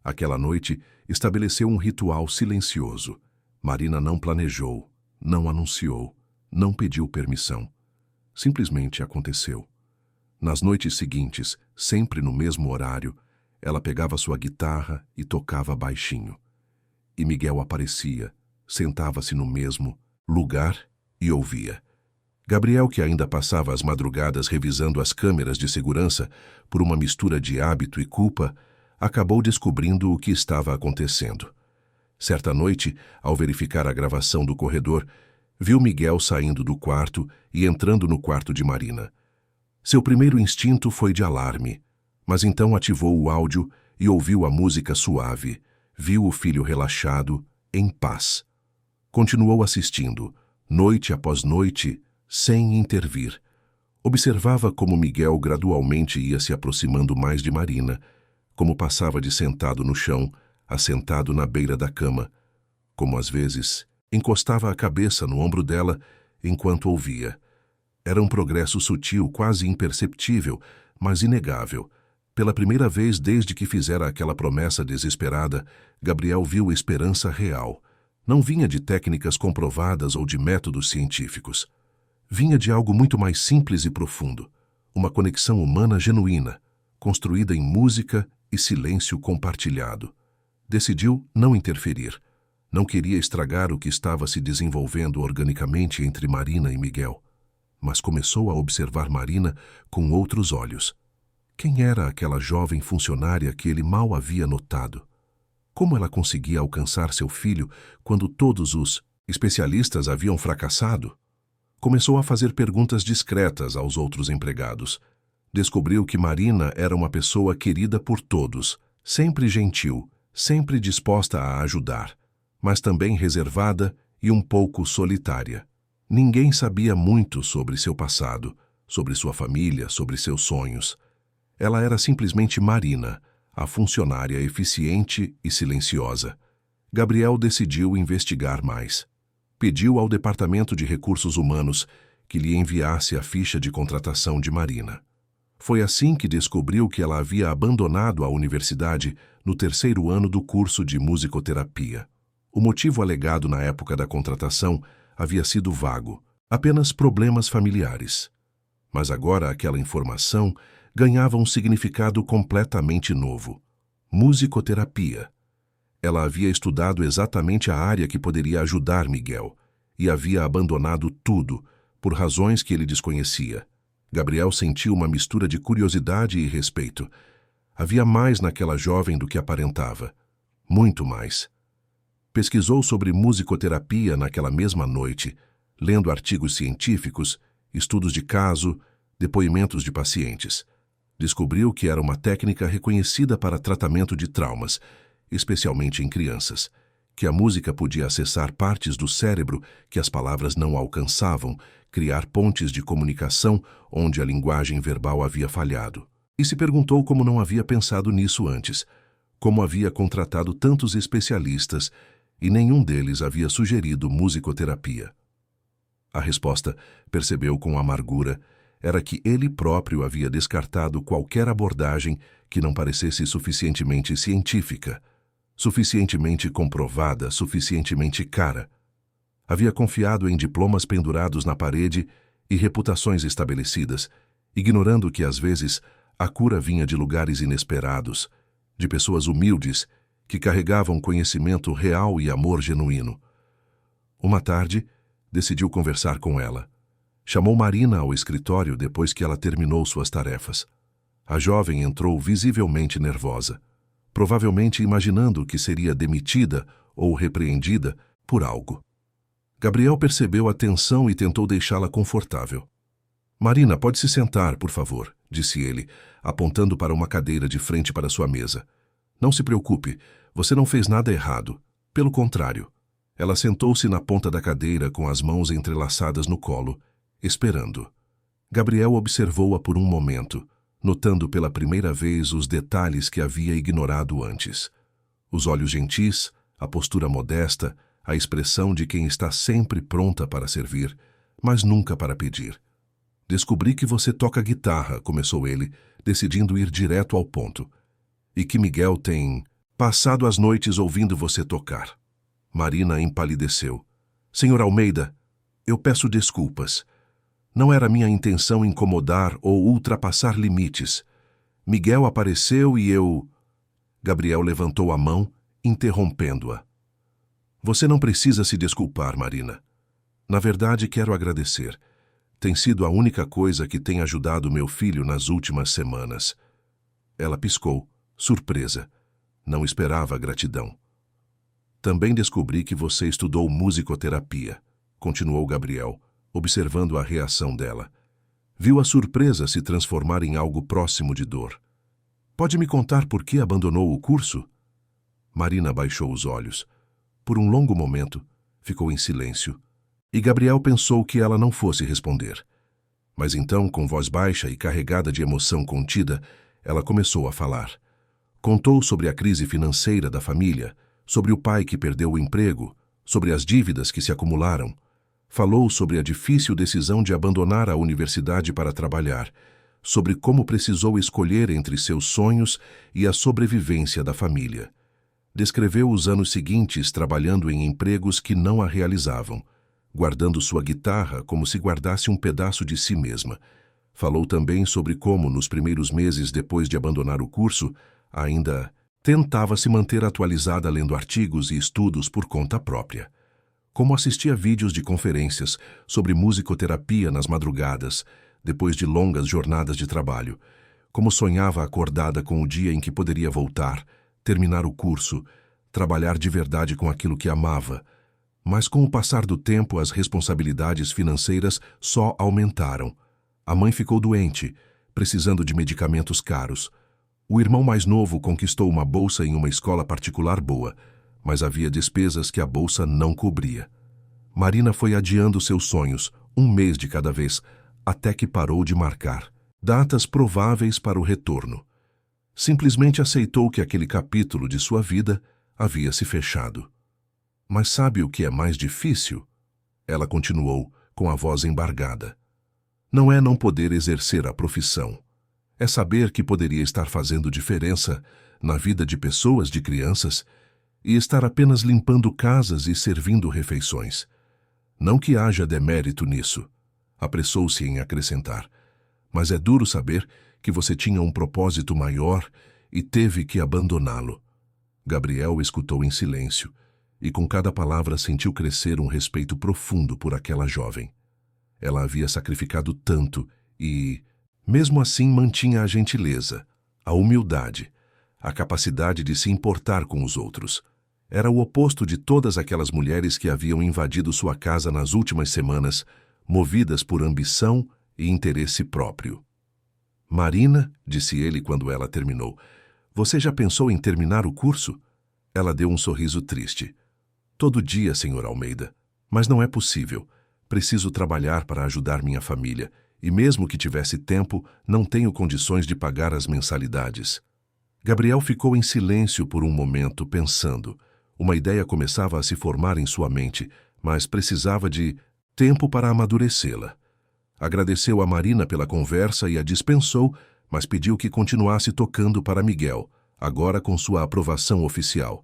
Aquela noite, estabeleceu um ritual silencioso. Marina não planejou, não anunciou, não pediu permissão. Simplesmente aconteceu. Nas noites seguintes, sempre no mesmo horário, ela pegava sua guitarra e tocava baixinho. E Miguel aparecia, sentava-se no mesmo lugar e ouvia. Gabriel, que ainda passava as madrugadas revisando as câmeras de segurança por uma mistura de hábito e culpa, acabou descobrindo o que estava acontecendo. Certa noite, ao verificar a gravação do corredor, viu Miguel saindo do quarto e entrando no quarto de Marina. Seu primeiro instinto foi de alarme, mas então ativou o áudio e ouviu a música suave. Viu o filho relaxado, em paz. Continuou assistindo, noite após noite, sem intervir. Observava como Miguel gradualmente ia se aproximando mais de Marina, como passava de sentado no chão a sentado na beira da cama, como às vezes encostava a cabeça no ombro dela enquanto ouvia. Era um progresso sutil, quase imperceptível, mas inegável. Pela primeira vez desde que fizera aquela promessa desesperada, Gabriel viu esperança real. Não vinha de técnicas comprovadas ou de métodos científicos. Vinha de algo muito mais simples e profundo. Uma conexão humana genuína, construída em música e silêncio compartilhado. Decidiu não interferir. Não queria estragar o que estava se desenvolvendo organicamente entre Marina e Miguel. Mas começou a observar Marina com outros olhos. Quem era aquela jovem funcionária que ele mal havia notado? Como ela conseguia alcançar seu filho quando todos os especialistas haviam fracassado? Começou a fazer perguntas discretas aos outros empregados. Descobriu que Marina era uma pessoa querida por todos, sempre gentil, sempre disposta a ajudar. mas também reservada e um pouco solitária. Ninguém sabia muito sobre seu passado, sobre sua família, sobre seus sonhos. Ela era simplesmente Marina, a funcionária eficiente e silenciosa. Gabriel decidiu investigar mais. Pediu ao Departamento de Recursos Humanos que lhe enviasse a ficha de contratação de Marina. Foi assim que descobriu que ela havia abandonado a universidade no 3º ano do curso de musicoterapia. O motivo alegado na época da contratação havia sido vago, apenas problemas familiares. Mas agora aquela informação ganhava um significado completamente novo: musicoterapia. Ela havia estudado exatamente a área que poderia ajudar Miguel e havia abandonado tudo por razões que ele desconhecia. Gabriel sentiu uma mistura de curiosidade e respeito. Havia mais naquela jovem do que aparentava. Muito mais. Pesquisou sobre musicoterapia naquela mesma noite, lendo artigos científicos, estudos de caso, depoimentos de pacientes. Descobriu que era uma técnica reconhecida para tratamento de traumas, especialmente em crianças, que a música podia acessar partes do cérebro que as palavras não alcançavam, criar pontes de comunicação onde a linguagem verbal havia falhado. E se perguntou como não havia pensado nisso antes, como havia contratado tantos especialistas e nenhum deles havia sugerido musicoterapia. A resposta, percebeu com amargura, era que ele próprio havia descartado qualquer abordagem que não parecesse suficientemente científica, suficientemente comprovada, suficientemente cara. Havia confiado em diplomas pendurados na parede e reputações estabelecidas, ignorando que, às vezes, a cura vinha de lugares inesperados, de pessoas humildes que carregavam conhecimento real e amor genuíno. Uma tarde, decidiu conversar com ela. Chamou Marina ao escritório depois que ela terminou suas tarefas. A jovem entrou visivelmente nervosa, provavelmente imaginando que seria demitida ou repreendida por algo. Gabriel percebeu a tensão e tentou deixá-la confortável. Marina, pode se sentar, por favor, disse ele, apontando para uma cadeira de frente para sua mesa. Não se preocupe, você não fez nada errado. Pelo contrário. Ela sentou-se na ponta da cadeira com as mãos entrelaçadas no colo, esperando. Gabriel observou-a por um momento, notando pela primeira vez os detalhes que havia ignorado antes. Os olhos gentis, a postura modesta, a expressão de quem está sempre pronta para servir, mas nunca para pedir. Descobri que você toca guitarra, começou ele, decidindo ir direto ao ponto. E que Miguel tem passado as noites ouvindo você tocar. Marina empalideceu. Senhor Almeida, eu peço desculpas. Não era minha intenção incomodar ou ultrapassar limites. Miguel apareceu e eu... Gabriel levantou a mão, interrompendo-a. Você não precisa se desculpar, Marina. Na verdade, quero agradecer. Tem sido a única coisa que tem ajudado meu filho nas últimas semanas. Ela piscou, surpresa. Não esperava gratidão. Também descobri que você estudou musicoterapia, continuou Gabriel, observando a reação dela. Viu a surpresa se transformar em algo próximo de dor. Pode me contar por que abandonou o curso? Marina baixou os olhos. Por um longo momento, ficou em silêncio, e Gabriel pensou que ela não fosse responder. Mas então, com voz baixa e carregada de emoção contida, ela começou a falar. Contou sobre a crise financeira da família, sobre o pai que perdeu o emprego, sobre as dívidas que se acumularam. Falou sobre a difícil decisão de abandonar a universidade para trabalhar, sobre como precisou escolher entre seus sonhos e a sobrevivência da família. Descreveu os anos seguintes trabalhando em empregos que não a realizavam, guardando sua guitarra como se guardasse um pedaço de si mesma. Falou também sobre como, nos primeiros meses depois de abandonar o curso, ainda tentava se manter atualizada lendo artigos e estudos por conta própria. Como assistia vídeos de conferências sobre musicoterapia nas madrugadas, depois de longas jornadas de trabalho. Como sonhava acordada com o dia em que poderia voltar, terminar o curso, trabalhar de verdade com aquilo que amava. Mas com o passar do tempo, as responsabilidades financeiras só aumentaram. A mãe ficou doente, precisando de medicamentos caros. O irmão mais novo conquistou uma bolsa em uma escola particular boa, mas havia despesas que a bolsa não cobria. Marina foi adiando seus sonhos, 1 mês de cada vez, até que parou de marcar datas prováveis para o retorno. Simplesmente aceitou que aquele capítulo de sua vida havia se fechado. Mas sabe o que é mais difícil? Ela continuou, com a voz embargada. Não é não poder exercer a profissão. É saber que poderia estar fazendo diferença na vida de pessoas, de crianças, e estar apenas limpando casas e servindo refeições. Não que haja demérito nisso, apressou-se em acrescentar, mas é duro saber que você tinha um propósito maior e teve que abandoná-lo. Gabriel escutou em silêncio e com cada palavra sentiu crescer um respeito profundo por aquela jovem. Ela havia sacrificado tanto e, mesmo assim, mantinha a gentileza, a humildade, a capacidade de se importar com os outros. Era o oposto de todas aquelas mulheres que haviam invadido sua casa nas últimas semanas, movidas por ambição e interesse próprio. Marina, disse ele quando ela terminou, você já pensou em terminar o curso? Ela deu um sorriso triste. Todo dia, Sr. Almeida, mas não é possível. Preciso trabalhar para ajudar minha família, e mesmo que tivesse tempo, não tenho condições de pagar as mensalidades. Gabriel ficou em silêncio por um momento, pensando. Uma ideia começava a se formar em sua mente, mas precisava de tempo para amadurecê-la. Agradeceu a Marina pela conversa e a dispensou, mas pediu que continuasse tocando para Miguel, agora com sua aprovação oficial.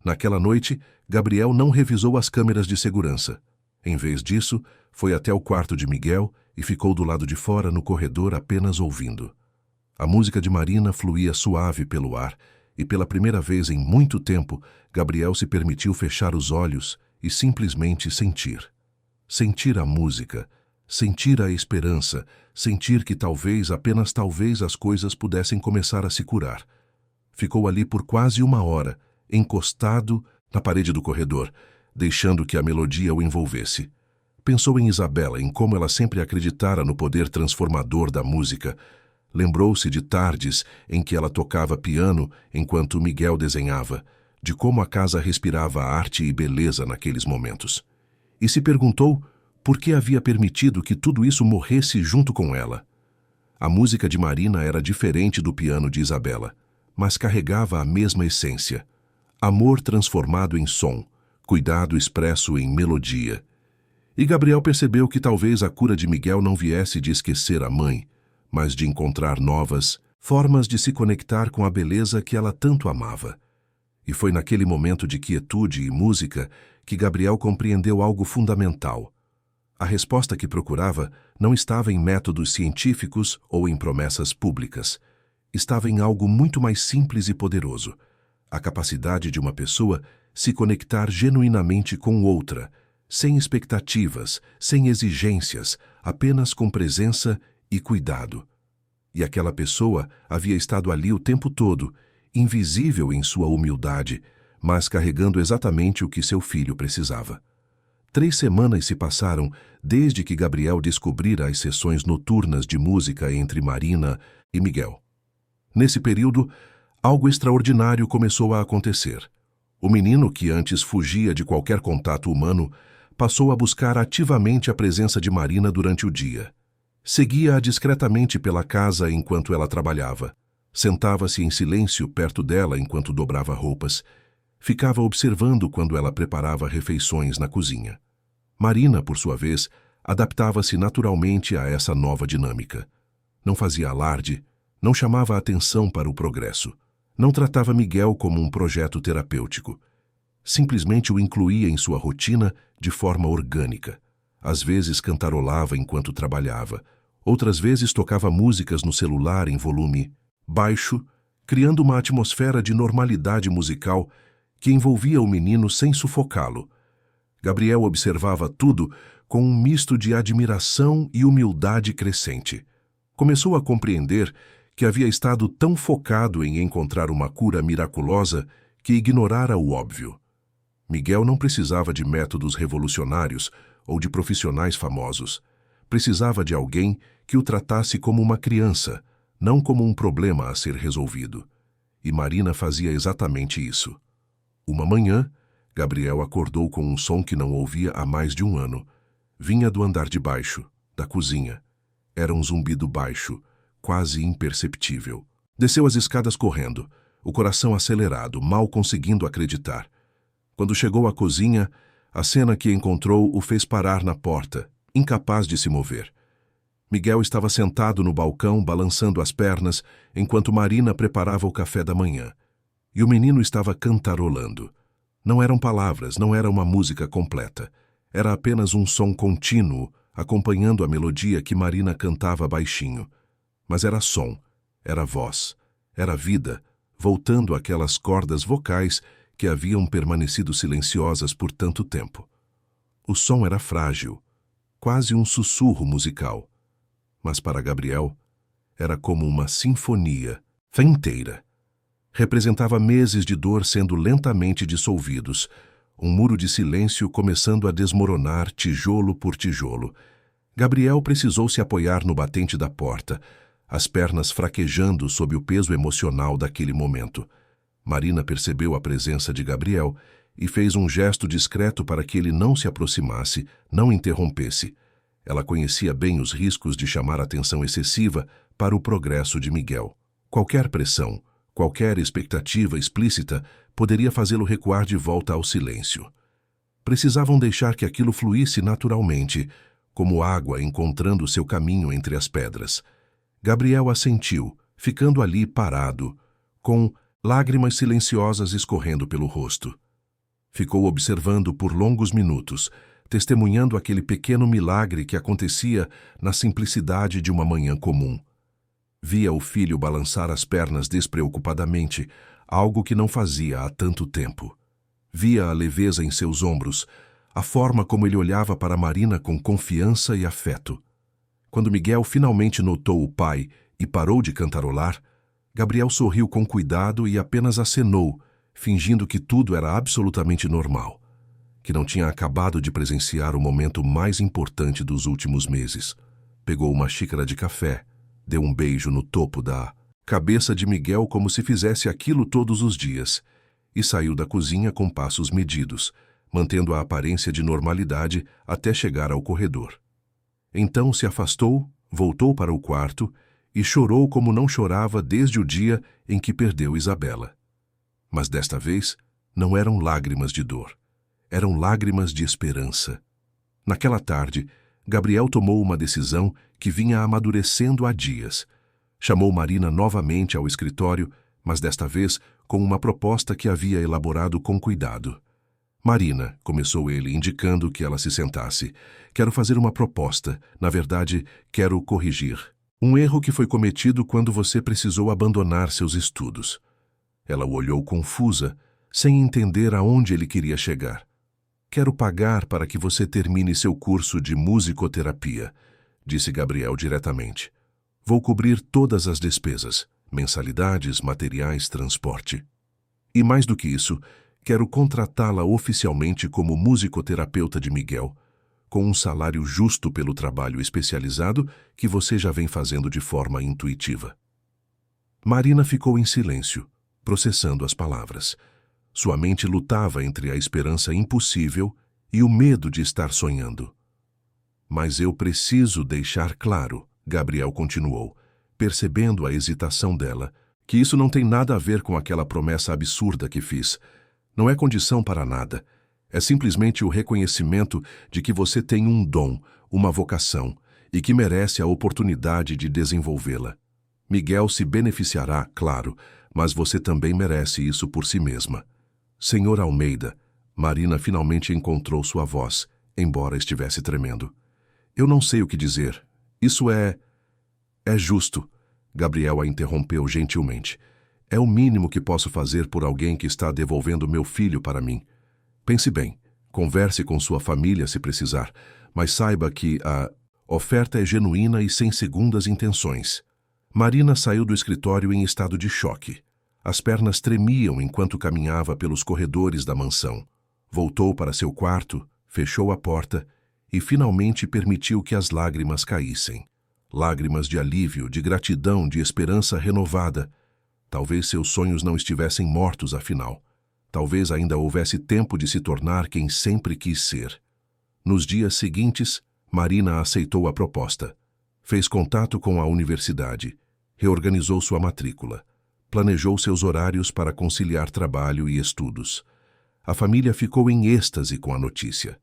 Naquela noite, Gabriel não revisou as câmeras de segurança. Em vez disso, foi até o quarto de Miguel e ficou do lado de fora no corredor apenas ouvindo. A música de Marina fluía suave pelo ar e pela primeira vez em muito tempo, Gabriel se permitiu fechar os olhos e simplesmente sentir. Sentir a música, sentir a esperança, sentir que talvez, apenas talvez, as coisas pudessem começar a se curar. Ficou ali por quase 1 hora, encostado na parede do corredor, deixando que a melodia o envolvesse. Pensou em Isabela, em como ela sempre acreditara no poder transformador da música. Lembrou-se de tardes em que ela tocava piano enquanto Miguel desenhava, de como a casa respirava arte e beleza naqueles momentos. E se perguntou por que havia permitido que tudo isso morresse junto com ela. A música de Marina era diferente do piano de Isabela, mas carregava a mesma essência. Amor transformado em som, cuidado expresso em melodia. E Gabriel percebeu que talvez a cura de Miguel não viesse de esquecer a mãe, mas de encontrar novas formas de se conectar com a beleza que ela tanto amava. E foi naquele momento de quietude e música que Gabriel compreendeu algo fundamental. A resposta que procurava não estava em métodos científicos ou em promessas públicas. Estava em algo muito mais simples e poderoso. A capacidade de uma pessoa se conectar genuinamente com outra, sem expectativas, sem exigências, apenas com presença e cuidado. E aquela pessoa havia estado ali o tempo todo, invisível em sua humildade, mas carregando exatamente o que seu filho precisava. 3 semanas se passaram desde que Gabriel descobrira as sessões noturnas de música entre Marina e Miguel. Nesse período, algo extraordinário começou a acontecer. O menino, que antes fugia de qualquer contato humano, passou a buscar ativamente a presença de Marina durante o dia. Seguia-a discretamente pela casa enquanto ela trabalhava. Sentava-se em silêncio perto dela enquanto dobrava roupas. Ficava observando quando ela preparava refeições na cozinha. Marina, por sua vez, adaptava-se naturalmente a essa nova dinâmica. Não fazia alarde, não chamava a atenção para o progresso. Não tratava Miguel como um projeto terapêutico. Simplesmente o incluía em sua rotina de forma orgânica. Às vezes cantarolava enquanto trabalhava. Outras vezes tocava músicas no celular em volume baixo, criando uma atmosfera de normalidade musical que envolvia o menino sem sufocá-lo. Gabriel observava tudo com um misto de admiração e humildade crescente. Começou a compreender que havia estado tão focado em encontrar uma cura miraculosa que ignorara o óbvio. Miguel não precisava de métodos revolucionários ou de profissionais famosos. Precisava de alguém que o tratasse como uma criança, não como um problema a ser resolvido. E Marina fazia exatamente isso. Uma manhã, Gabriel acordou com um som que não ouvia há mais de um ano. Vinha do andar de baixo, da cozinha. Era um zumbido baixo, quase imperceptível. Desceu as escadas correndo, o coração acelerado, mal conseguindo acreditar. Quando chegou à cozinha, a cena que encontrou o fez parar na porta, incapaz de se mover. Miguel estava sentado no balcão, balançando as pernas, enquanto Marina preparava o café da manhã. E o menino estava cantarolando. Não eram palavras, não era uma música completa. Era apenas um som contínuo, acompanhando a melodia que Marina cantava baixinho. Mas era som, era voz, era vida, voltando àquelas cordas vocais que haviam permanecido silenciosas por tanto tempo. O som era frágil, quase um sussurro musical. Mas para Gabriel, era como uma sinfonia inteira. Representava meses de dor sendo lentamente dissolvidos, um muro de silêncio começando a desmoronar tijolo por tijolo. Gabriel precisou se apoiar no batente da porta, as pernas fraquejando sob o peso emocional daquele momento. Marina percebeu a presença de Gabriel e fez um gesto discreto para que ele não se aproximasse, não interrompesse. Ela conhecia bem os riscos de chamar atenção excessiva para o progresso de Miguel. Qualquer pressão, qualquer expectativa explícita poderia fazê-lo recuar de volta ao silêncio. Precisavam deixar que aquilo fluísse naturalmente, como água encontrando seu caminho entre as pedras. Gabriel assentiu, ficando ali parado, com lágrimas silenciosas escorrendo pelo rosto. Ficou observando por longos minutos, testemunhando aquele pequeno milagre que acontecia na simplicidade de uma manhã comum. Via o filho balançar as pernas despreocupadamente, algo que não fazia há tanto tempo. Via a leveza em seus ombros, a forma como ele olhava para Marina com confiança e afeto. Quando Miguel finalmente notou o pai e parou de cantarolar, Gabriel sorriu com cuidado e apenas acenou, fingindo que tudo era absolutamente normal, que não tinha acabado de presenciar o momento mais importante dos últimos meses. Pegou uma xícara de café, deu um beijo no topo da cabeça de Miguel como se fizesse aquilo todos os dias, e saiu da cozinha com passos medidos, mantendo a aparência de normalidade até chegar ao corredor. Então se afastou, voltou para o quarto e chorou como não chorava desde o dia em que perdeu Isabela. Mas desta vez não eram lágrimas de dor, eram lágrimas de esperança. Naquela tarde, Gabriel tomou uma decisão que vinha amadurecendo há dias. Chamou Marina novamente ao escritório, mas desta vez com uma proposta que havia elaborado com cuidado. Marina, começou ele, indicando que ela se sentasse. Quero fazer uma proposta. Na verdade, quero corrigir. Um erro que foi cometido quando você precisou abandonar seus estudos. Ela o olhou confusa, sem entender aonde ele queria chegar. Quero pagar para que você termine seu curso de musicoterapia, disse Gabriel diretamente. Vou cobrir todas as despesas, mensalidades, materiais, transporte. E mais do que isso, quero contratá-la oficialmente como musicoterapeuta de Miguel, com um salário justo pelo trabalho especializado que você já vem fazendo de forma intuitiva. Marina ficou em silêncio, processando as palavras. Sua mente lutava entre a esperança impossível e o medo de estar sonhando. Mas eu preciso deixar claro, Gabriel continuou, percebendo a hesitação dela, que isso não tem nada a ver com aquela promessa absurda que fiz. Não é condição para nada. É simplesmente o reconhecimento de que você tem um dom, uma vocação, e que merece a oportunidade de desenvolvê-la. Miguel se beneficiará, claro, mas você também merece isso por si mesma. Senhor Almeida, Marina finalmente encontrou sua voz, embora estivesse tremendo. Eu não sei o que dizer. Isso é justo. Gabriel a interrompeu gentilmente. É o mínimo que posso fazer por alguém que está devolvendo meu filho para mim. Pense bem, converse com sua família se precisar, mas saiba que a oferta é genuína e sem segundas intenções. Marina saiu do escritório em estado de choque. As pernas tremiam enquanto caminhava pelos corredores da mansão. Voltou para seu quarto, fechou a porta e finalmente permitiu que as lágrimas caíssem. Lágrimas de alívio, de gratidão, de esperança renovada. Talvez seus sonhos não estivessem mortos, afinal. Talvez ainda houvesse tempo de se tornar quem sempre quis ser. Nos dias seguintes, Marina aceitou a proposta. Fez contato com a universidade, reorganizou sua matrícula, planejou seus horários para conciliar trabalho e estudos. A família ficou em êxtase com a notícia.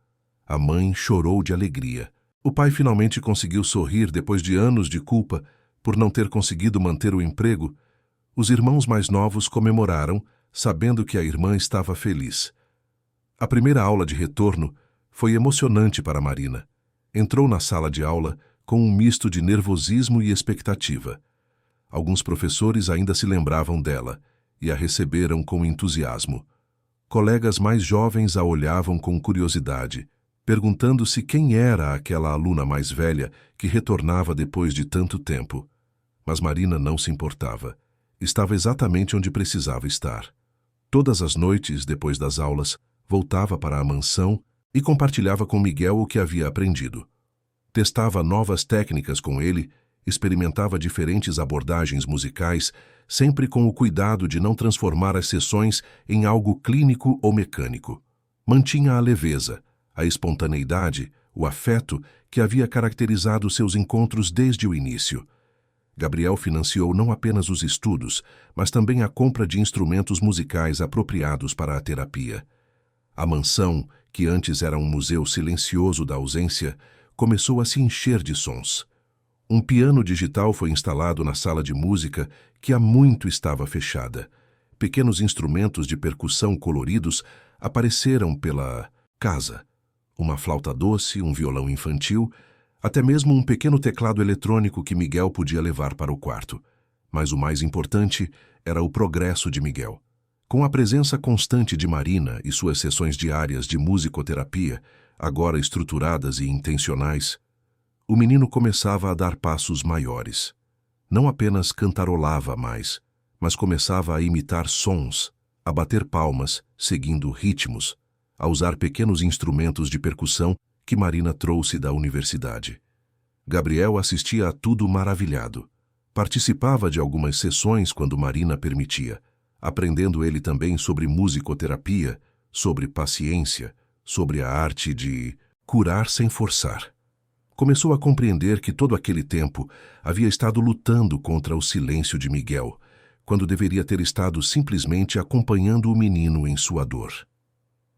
A mãe chorou de alegria. O pai finalmente conseguiu sorrir depois de anos de culpa por não ter conseguido manter o emprego. Os irmãos mais novos comemoraram, sabendo que a irmã estava feliz. A primeira aula de retorno foi emocionante para Marina. Entrou na sala de aula com um misto de nervosismo e expectativa. Alguns professores ainda se lembravam dela e a receberam com entusiasmo. Colegas mais jovens a olhavam com curiosidade, perguntando-se quem era aquela aluna mais velha que retornava depois de tanto tempo. Mas Marina não se importava. Estava exatamente onde precisava estar. Todas as noites, depois das aulas, voltava para a mansão e compartilhava com Miguel o que havia aprendido. Testava novas técnicas com ele, experimentava diferentes abordagens musicais, sempre com o cuidado de não transformar as sessões em algo clínico ou mecânico. Mantinha a leveza, a espontaneidade, o afeto que havia caracterizado seus encontros desde o início. Gabriel financiou não apenas os estudos, mas também a compra de instrumentos musicais apropriados para a terapia. A mansão, que antes era um museu silencioso da ausência, começou a se encher de sons. Um piano digital foi instalado na sala de música, que há muito estava fechada. Pequenos instrumentos de percussão coloridos apareceram pela casa. Uma flauta doce, um violão infantil, até mesmo um pequeno teclado eletrônico que Miguel podia levar para o quarto. Mas o mais importante era o progresso de Miguel. Com a presença constante de Marina e suas sessões diárias de musicoterapia, agora estruturadas e intencionais, o menino começava a dar passos maiores. Não apenas cantarolava mais, mas começava a imitar sons, a bater palmas, seguindo ritmos, a usar pequenos instrumentos de percussão que Marina trouxe da universidade. Gabriel assistia a tudo maravilhado. Participava de algumas sessões quando Marina permitia, aprendendo ele também sobre musicoterapia, sobre paciência, sobre a arte de curar sem forçar. Começou a compreender que todo aquele tempo havia estado lutando contra o silêncio de Miguel, quando deveria ter estado simplesmente acompanhando o menino em sua dor.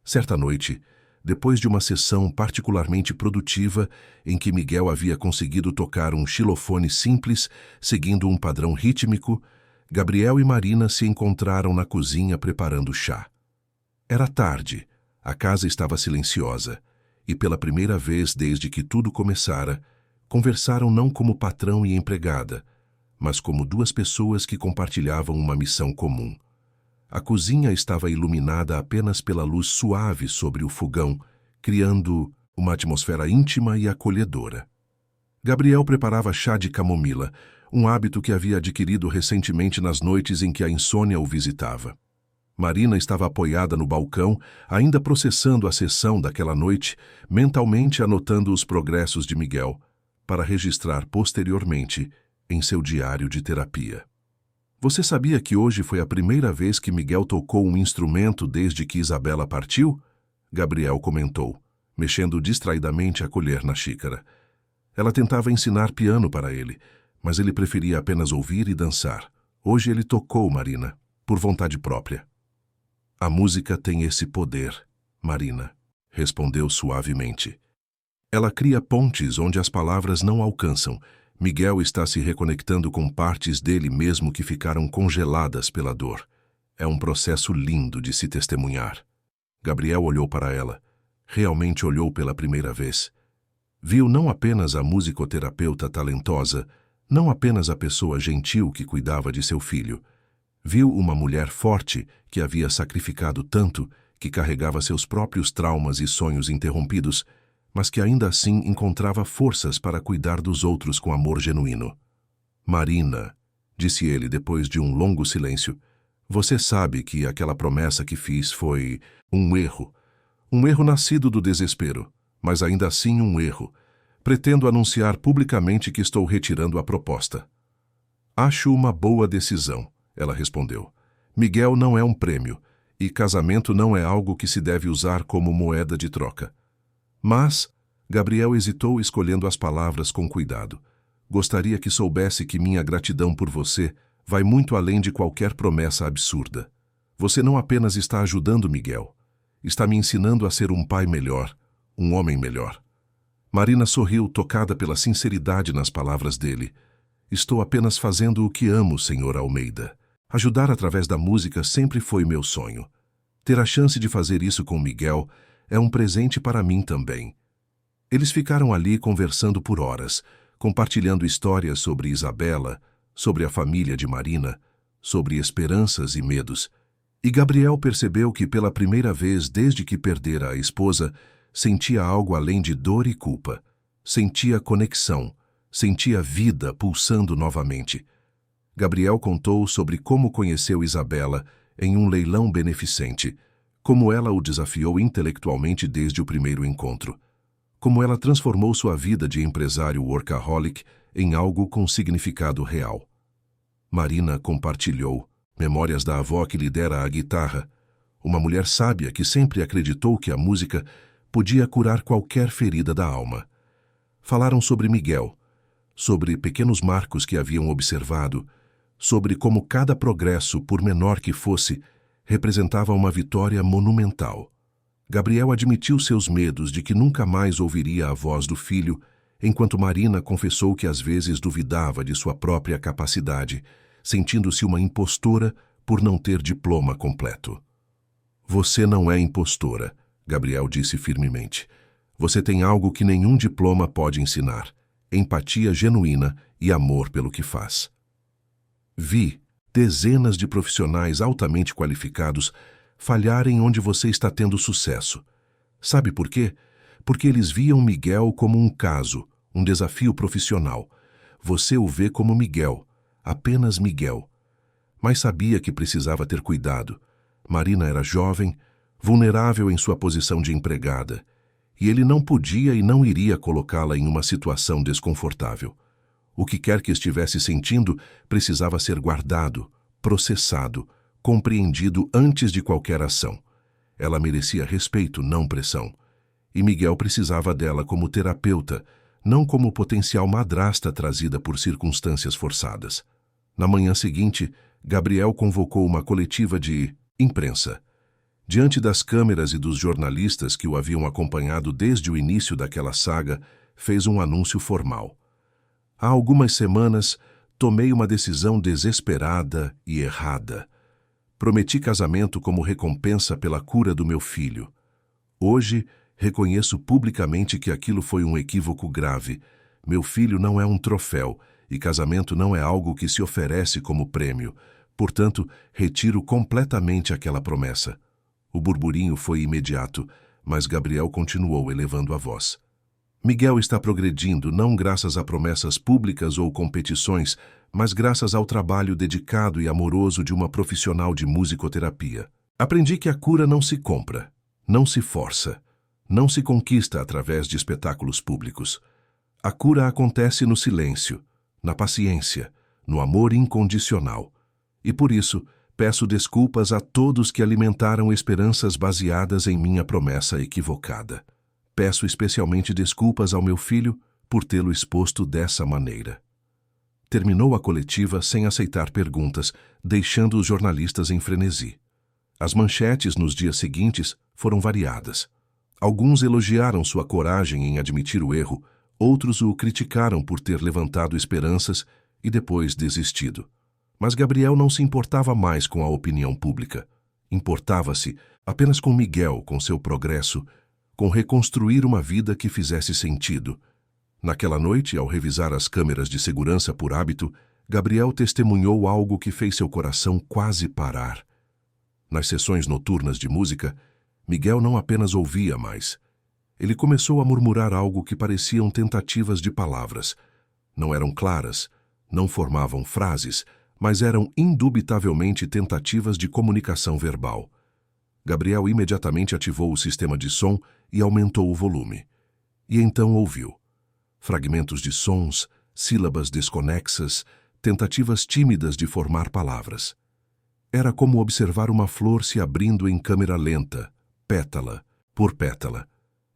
Certa noite, depois de uma sessão particularmente produtiva em que Miguel havia conseguido tocar um xilofone simples, seguindo um padrão rítmico, Gabriel e Marina se encontraram na cozinha preparando chá. Era tarde, a casa estava silenciosa, e pela primeira vez desde que tudo começara, conversaram não como patrão e empregada, mas como duas pessoas que compartilhavam uma missão comum. A cozinha estava iluminada apenas pela luz suave sobre o fogão, criando uma atmosfera íntima e acolhedora. Gabriel preparava chá de camomila, um hábito que havia adquirido recentemente nas noites em que a insônia o visitava. Marina estava apoiada no balcão, ainda processando a sessão daquela noite, mentalmente anotando os progressos de Miguel, para registrar posteriormente em seu diário de terapia. Você sabia que hoje foi a primeira vez que Miguel tocou um instrumento desde que Isabela partiu? Gabriel comentou, mexendo distraidamente a colher na xícara. Ela tentava ensinar piano para ele, mas ele preferia apenas ouvir e dançar. Hoje ele tocou, Marina, por vontade própria. A música tem esse poder, Marina, respondeu suavemente. Ela cria pontes onde as palavras não alcançam. Miguel está se reconectando com partes dele mesmo que ficaram congeladas pela dor. É um processo lindo de se testemunhar. Gabriel olhou para ela. Realmente olhou pela primeira vez. Viu não apenas a musicoterapeuta talentosa, não apenas a pessoa gentil que cuidava de seu filho. Viu uma mulher forte que havia sacrificado tanto, que carregava seus próprios traumas e sonhos interrompidos, mas que ainda assim encontrava forças para cuidar dos outros com amor genuíno. Marina, disse ele depois de um longo silêncio, você sabe que aquela promessa que fiz foi um erro. Um erro nascido do desespero, mas ainda assim um erro. Pretendo anunciar publicamente que estou retirando a proposta. Acho uma boa decisão, ela respondeu. Miguel não é um prêmio. e casamento não é algo que se deve usar como moeda de troca. Mas Gabriel hesitou, escolhendo as palavras com cuidado. Gostaria que soubesse que minha gratidão por você vai muito além de qualquer promessa absurda. Você não apenas está ajudando Miguel, está me ensinando a ser um pai melhor, um homem melhor. Marina sorriu, tocada pela sinceridade nas palavras dele. Estou apenas fazendo o que amo, Sr. Almeida. Ajudar através da música sempre foi meu sonho. Ter a chance de fazer isso com Miguel é um presente para mim também. Eles ficaram ali conversando por horas, compartilhando histórias sobre Isabela, sobre a família de Marina, sobre esperanças e medos. E Gabriel percebeu que pela primeira vez desde que perdera a esposa, sentia algo além de dor e culpa. Sentia conexão, sentia vida pulsando novamente. Gabriel contou sobre como conheceu Isabela em um leilão beneficente, como ela o desafiou intelectualmente desde o primeiro encontro, como ela transformou sua vida de empresário workaholic em algo com significado real. Marina compartilhou memórias da avó que lhe dera a guitarra, uma mulher sábia que sempre acreditou que a música podia curar qualquer ferida da alma. Falaram sobre Miguel, sobre pequenos marcos que haviam observado, sobre como cada progresso, por menor que fosse, representava uma vitória monumental. Gabriel admitiu seus medos de que nunca mais ouviria a voz do filho, enquanto Marina confessou que às vezes duvidava de sua própria capacidade, sentindo-se uma impostora por não ter diploma completo. Você não é impostora, Gabriel disse firmemente. Você tem algo que nenhum diploma pode ensinar: empatia genuína e amor pelo que faz. Vi dezenas de profissionais altamente qualificados falharem onde você está tendo sucesso. Sabe por quê? Porque eles viam Miguel como um caso, um desafio profissional. Você o vê como Miguel, apenas Miguel. Mas sabia que precisava ter cuidado. Marina era jovem, vulnerável em sua posição de empregada, e ele não podia e não iria colocá-la em uma situação desconfortável. O que quer que estivesse sentindo precisava ser guardado, processado, compreendido antes de qualquer ação. Ela merecia respeito, não pressão. E Miguel precisava dela como terapeuta, não como potencial madrasta trazida por circunstâncias forçadas. Na manhã seguinte, Gabriel convocou uma coletiva de imprensa. Diante das câmeras e dos jornalistas que o haviam acompanhado desde o início daquela saga, fez um anúncio formal. Há algumas semanas, tomei uma decisão desesperada e errada. Prometi casamento como recompensa pela cura do meu filho. Hoje, reconheço publicamente que aquilo foi um equívoco grave. Meu filho não é um troféu, e casamento não é algo que se oferece como prêmio. Portanto, retiro completamente aquela promessa. O burburinho foi imediato, mas Gabriel continuou elevando a voz. Miguel está progredindo não graças a promessas públicas ou competições, mas graças ao trabalho dedicado e amoroso de uma profissional de musicoterapia. Aprendi que a cura não se compra, não se força, não se conquista através de espetáculos públicos. A cura acontece no silêncio, na paciência, no amor incondicional. E por isso, peço desculpas a todos que alimentaram esperanças baseadas em minha promessa equivocada. Peço especialmente desculpas ao meu filho por tê-lo exposto dessa maneira. Terminou a coletiva sem aceitar perguntas, deixando os jornalistas em frenesi. As manchetes nos dias seguintes foram variadas. Alguns elogiaram sua coragem em admitir o erro, outros o criticaram por ter levantado esperanças e depois desistido. Mas Gabriel não se importava mais com a opinião pública. Importava-se apenas com Miguel, com seu progresso, com reconstruir uma vida que fizesse sentido. Naquela noite, ao revisar as câmeras de segurança por hábito, Gabriel testemunhou algo que fez seu coração quase parar. Nas sessões noturnas de música, Miguel não apenas ouvia mais. Ele começou a murmurar algo que pareciam tentativas de palavras. Não eram claras, não formavam frases, mas eram indubitavelmente tentativas de comunicação verbal. Gabriel imediatamente ativou o sistema de som e aumentou o volume. E então ouviu. Fragmentos de sons, sílabas desconexas, tentativas tímidas de formar palavras. Era como observar uma flor se abrindo em câmera lenta, pétala por pétala,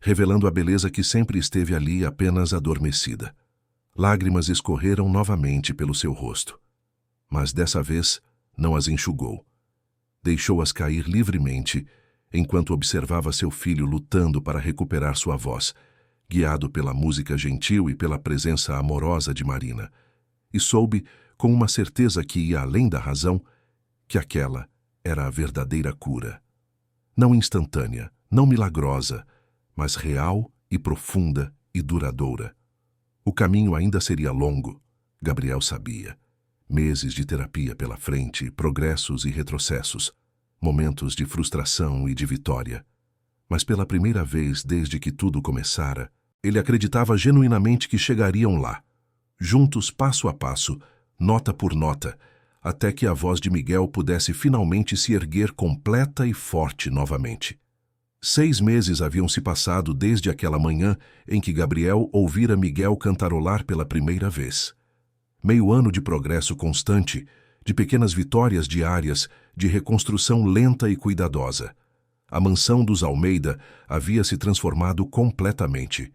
revelando a beleza que sempre esteve ali apenas adormecida. Lágrimas escorreram novamente pelo seu rosto, mas dessa vez não as enxugou. Deixou-as cair livremente, enquanto observava seu filho lutando para recuperar sua voz, guiado pela música gentil e pela presença amorosa de Marina, e soube, com uma certeza que ia além da razão, que aquela era a verdadeira cura. Não instantânea, não milagrosa, mas real e profunda e duradoura. O caminho ainda seria longo, Gabriel sabia. Meses de terapia pela frente, progressos e retrocessos, momentos de frustração e de vitória. Mas pela primeira vez desde que tudo começara, ele acreditava genuinamente que chegariam lá, juntos passo a passo, nota por nota, até que a voz de Miguel pudesse finalmente se erguer completa e forte novamente. 6 meses haviam se passado desde aquela manhã em que Gabriel ouvira Miguel cantarolar pela primeira vez. Meio ano de progresso constante, de pequenas vitórias diárias, de reconstrução lenta e cuidadosa. A mansão dos Almeida havia se transformado completamente.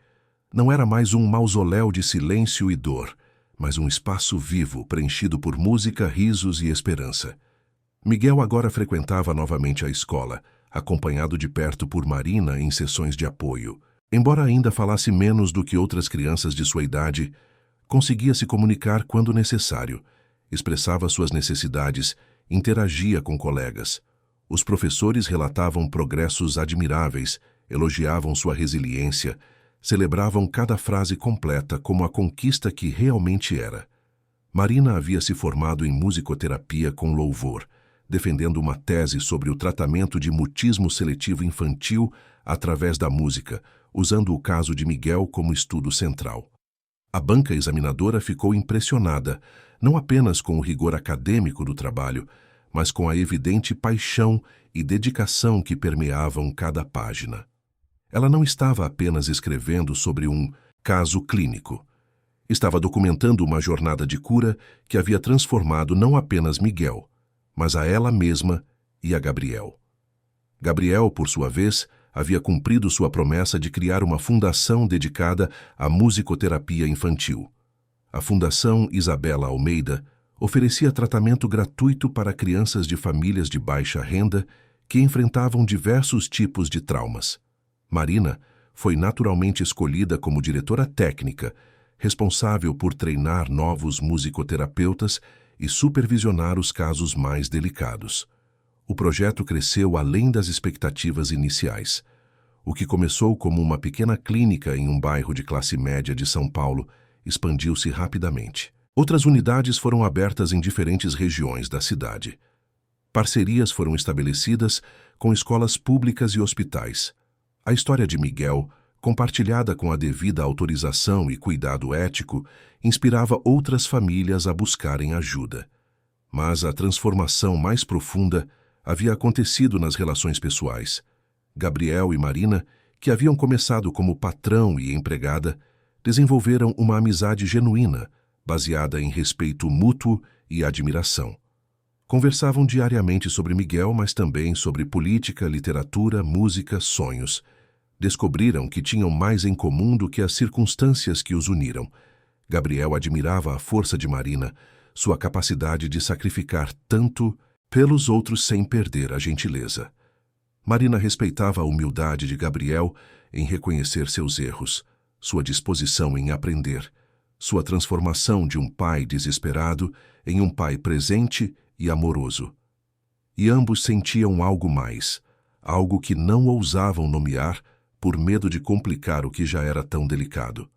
Não era mais um mausoléu de silêncio e dor, mas um espaço vivo preenchido por música, risos e esperança. Miguel agora frequentava novamente a escola, acompanhado de perto por Marina em sessões de apoio. Embora ainda falasse menos do que outras crianças de sua idade, conseguia se comunicar quando necessário, expressava suas necessidades, interagia com colegas. Os professores relatavam progressos admiráveis, elogiavam sua resiliência, celebravam cada frase completa como a conquista que realmente era. Marina havia se formado em musicoterapia com louvor, defendendo uma tese sobre o tratamento de mutismo seletivo infantil através da música, usando o caso de Miguel como estudo central. A banca examinadora ficou impressionada, não apenas com o rigor acadêmico do trabalho, mas com a evidente paixão e dedicação que permeavam cada página. Ela não estava apenas escrevendo sobre um caso clínico. Estava documentando uma jornada de cura que havia transformado não apenas Miguel, mas a ela mesma e a Gabriel. Gabriel, por sua vez, havia cumprido sua promessa de criar uma fundação dedicada à musicoterapia infantil. A Fundação Isabela Almeida oferecia tratamento gratuito para crianças de famílias de baixa renda que enfrentavam diversos tipos de traumas. Marina foi naturalmente escolhida como diretora técnica, responsável por treinar novos musicoterapeutas e supervisionar os casos mais delicados. O projeto cresceu além das expectativas iniciais. O que começou como uma pequena clínica em um bairro de classe média de São Paulo expandiu-se rapidamente. Outras unidades foram abertas em diferentes regiões da cidade. Parcerias foram estabelecidas com escolas públicas e hospitais. A história de Miguel, compartilhada com a devida autorização e cuidado ético, inspirava outras famílias a buscarem ajuda. Mas a transformação mais profunda havia acontecido nas relações pessoais. Gabriel e Marina, que haviam começado como patrão e empregada, desenvolveram uma amizade genuína, baseada em respeito mútuo e admiração. Conversavam diariamente sobre Miguel, mas também sobre política, literatura, música, sonhos. Descobriram que tinham mais em comum do que as circunstâncias que os uniram. Gabriel admirava a força de Marina, sua capacidade de sacrificar tanto pelos outros sem perder a gentileza. Marina respeitava a humildade de Gabriel em reconhecer seus erros, sua disposição em aprender, sua transformação de um pai desesperado em um pai presente e amoroso. E ambos sentiam algo mais, algo que não ousavam nomear por medo de complicar o que já era tão delicado.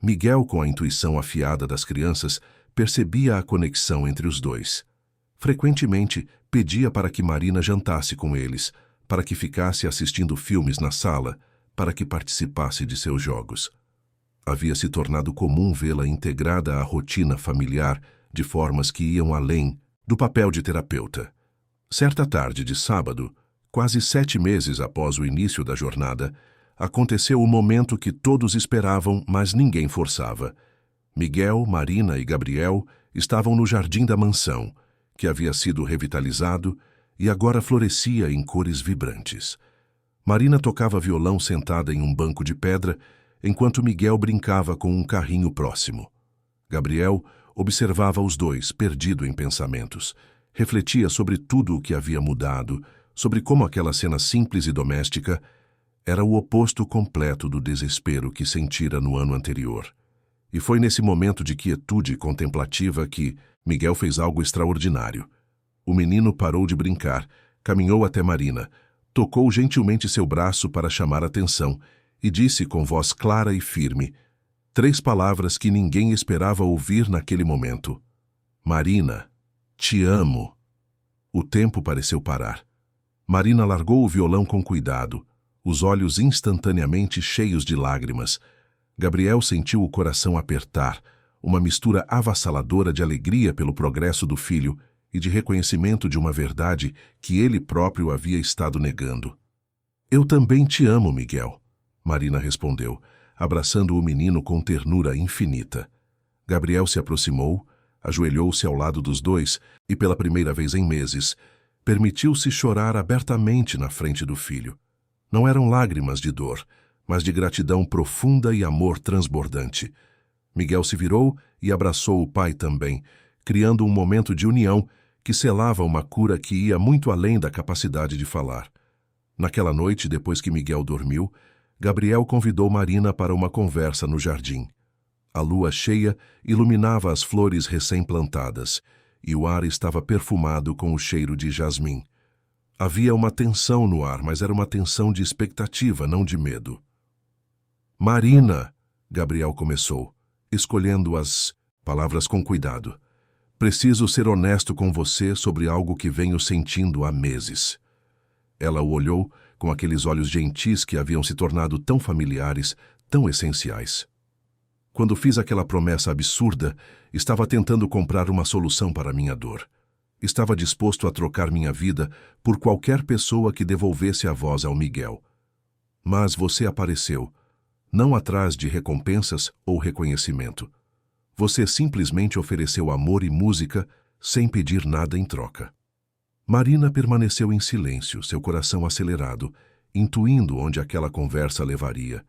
Miguel, com a intuição afiada das crianças, percebia a conexão entre os dois. Frequentemente, pedia para que Marina jantasse com eles, para que ficasse assistindo filmes na sala, para que participasse de seus jogos. Havia se tornado comum vê-la integrada à rotina familiar de formas que iam além do papel de terapeuta. Certa tarde de sábado, quase 7 meses após o início da jornada, aconteceu o momento que todos esperavam, mas ninguém forçava. Miguel, Marina e Gabriel estavam no jardim da mansão, que havia sido revitalizado e agora florescia em cores vibrantes. Marina tocava violão sentada em um banco de pedra, enquanto Miguel brincava com um carrinho próximo. Gabriel observava os dois, perdido em pensamentos. Refletia sobre tudo o que havia mudado, sobre como aquela cena simples e doméstica era o oposto completo do desespero que sentira no ano anterior. E foi nesse momento de quietude contemplativa que Miguel fez algo extraordinário. O menino parou de brincar, caminhou até Marina, tocou gentilmente seu braço para chamar atenção e disse com voz clara e firme 3 palavras que ninguém esperava ouvir naquele momento. Marina, te amo. O tempo pareceu parar. Marina largou o violão com cuidado, os olhos instantaneamente cheios de lágrimas. Gabriel sentiu o coração apertar, uma mistura avassaladora de alegria pelo progresso do filho e de reconhecimento de uma verdade que ele próprio havia estado negando. Eu também te amo, Miguel, Marina respondeu, abraçando o menino com ternura infinita. Gabriel se aproximou, ajoelhou-se ao lado dos dois e, pela primeira vez em meses, permitiu-se chorar abertamente na frente do filho. Não eram lágrimas de dor, mas de gratidão profunda e amor transbordante. Miguel se virou e abraçou o pai também, criando um momento de união que selava uma cura que ia muito além da capacidade de falar. Naquela noite, depois que Miguel dormiu, Gabriel convidou Marina para uma conversa no jardim. A lua cheia iluminava as flores recém-plantadas, e o ar estava perfumado com o cheiro de jasmim. Havia uma tensão no ar, mas era uma tensão de expectativa, não de medo. Marina, Gabriel começou, escolhendo as palavras com cuidado. Preciso ser honesto com você sobre algo que venho sentindo há meses. Ela o olhou com aqueles olhos gentis que haviam se tornado tão familiares, tão essenciais. Quando fiz aquela promessa absurda, estava tentando comprar uma solução para minha dor. Estava disposto a trocar minha vida por qualquer pessoa que devolvesse a voz ao Miguel. Mas você apareceu, não atrás de recompensas ou reconhecimento. Você simplesmente ofereceu amor e música sem pedir nada em troca. Marina permaneceu em silêncio, seu coração acelerado, intuindo onde aquela conversa levaria.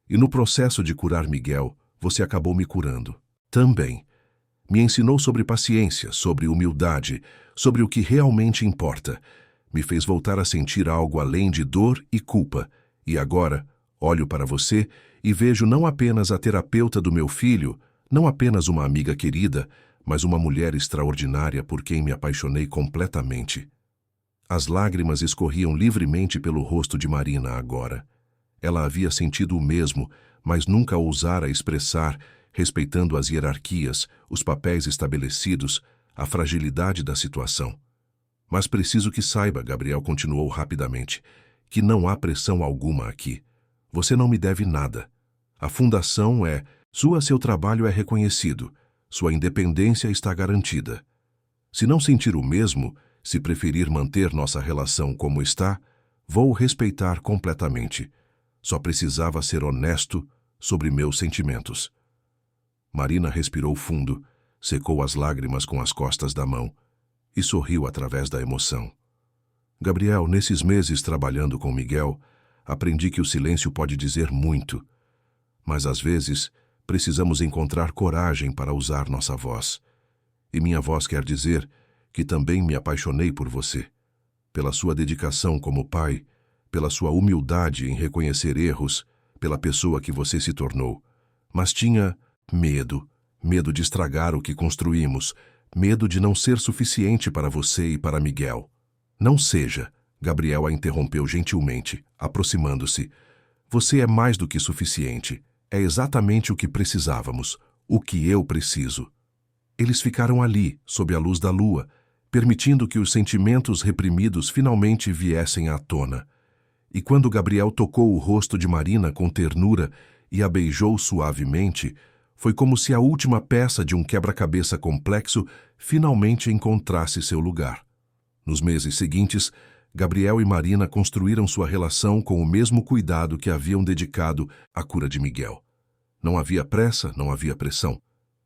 E no processo de curar Miguel, você acabou me curando. Também. Me ensinou sobre paciência, sobre humildade, sobre o que realmente importa. Me fez voltar a sentir algo além de dor e culpa. E agora, olho para você e vejo não apenas a terapeuta do meu filho, não apenas uma amiga querida, mas uma mulher extraordinária por quem me apaixonei completamente. As lágrimas escorriam livremente pelo rosto de Marina agora. Ela havia sentido o mesmo, mas nunca ousara expressar, respeitando as hierarquias, os papéis estabelecidos, a fragilidade da situação. Mas preciso que saiba, Gabriel continuou rapidamente, que não há pressão alguma aqui. Você não me deve nada. A fundação é, seu trabalho é reconhecido, sua independência está garantida. Se não sentir o mesmo, se preferir manter nossa relação como está, vou respeitar completamente. Só precisava ser honesto sobre meus sentimentos. Marina respirou fundo, secou as lágrimas com as costas da mão e sorriu através da emoção. Gabriel, nesses meses trabalhando com Miguel, aprendi que o silêncio pode dizer muito, mas às vezes precisamos encontrar coragem para usar nossa voz. E minha voz quer dizer que também me apaixonei por você, pela sua dedicação como pai, pela sua humildade em reconhecer erros, pela pessoa que você se tornou. Mas tinha medo de estragar o que construímos, medo de não ser suficiente para você e para Miguel. Não seja, Gabriel a interrompeu gentilmente, aproximando-se. Você é mais do que suficiente. É exatamente o que precisávamos, o que eu preciso. Eles ficaram ali, sob a luz da lua, permitindo que os sentimentos reprimidos finalmente viessem à tona. E quando Gabriel tocou o rosto de Marina com ternura e a beijou suavemente, foi como se a última peça de um quebra-cabeça complexo finalmente encontrasse seu lugar. Nos meses seguintes, Gabriel e Marina construíram sua relação com o mesmo cuidado que haviam dedicado à cura de Miguel. Não havia pressa, não havia pressão.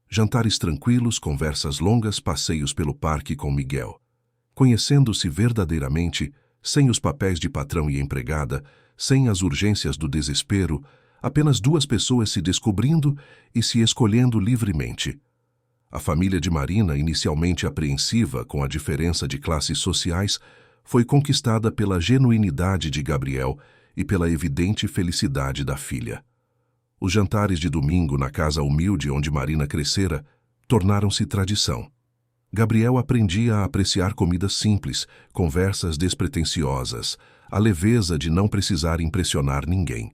Jantares tranquilos, conversas longas, passeios pelo parque com Miguel. Conhecendo-se verdadeiramente, sem os papéis de patrão e empregada, sem as urgências do desespero, apenas duas pessoas se descobrindo e se escolhendo livremente. A família de Marina, inicialmente apreensiva com a diferença de classes sociais, foi conquistada pela genuinidade de Gabriel e pela evidente felicidade da filha. Os jantares de domingo na casa humilde onde Marina crescera tornaram-se tradição. Gabriel aprendia a apreciar comidas simples, conversas despretensiosas, a leveza de não precisar impressionar ninguém.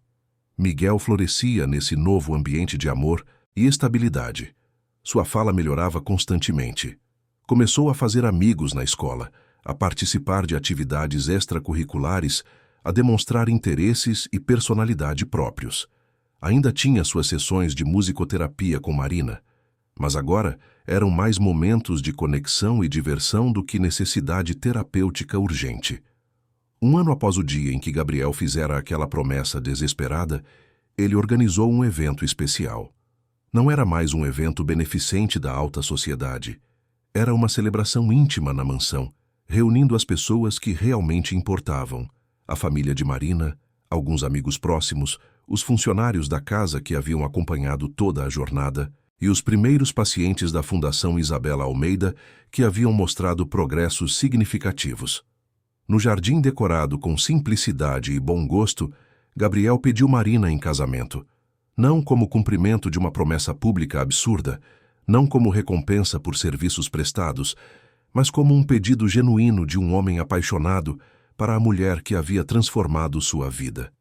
Miguel florescia nesse novo ambiente de amor e estabilidade. Sua fala melhorava constantemente. Começou a fazer amigos na escola, a participar de atividades extracurriculares, a demonstrar interesses e personalidade próprios. Ainda tinha suas sessões de musicoterapia com Marina, mas agora eram mais momentos de conexão e diversão do que necessidade terapêutica urgente. Um ano após o dia em que Gabriel fizera aquela promessa desesperada, ele organizou um evento especial. Não era mais um evento beneficente da alta sociedade. Era uma celebração íntima na mansão, reunindo as pessoas que realmente importavam: a família de Marina, alguns amigos próximos, os funcionários da casa que haviam acompanhado toda a jornada e os primeiros pacientes da Fundação Isabela Almeida que haviam mostrado progressos significativos. No jardim decorado com simplicidade e bom gosto, Gabriel pediu Marina em casamento, não como cumprimento de uma promessa pública absurda, não como recompensa por serviços prestados, mas como um pedido genuíno de um homem apaixonado para a mulher que havia transformado sua vida.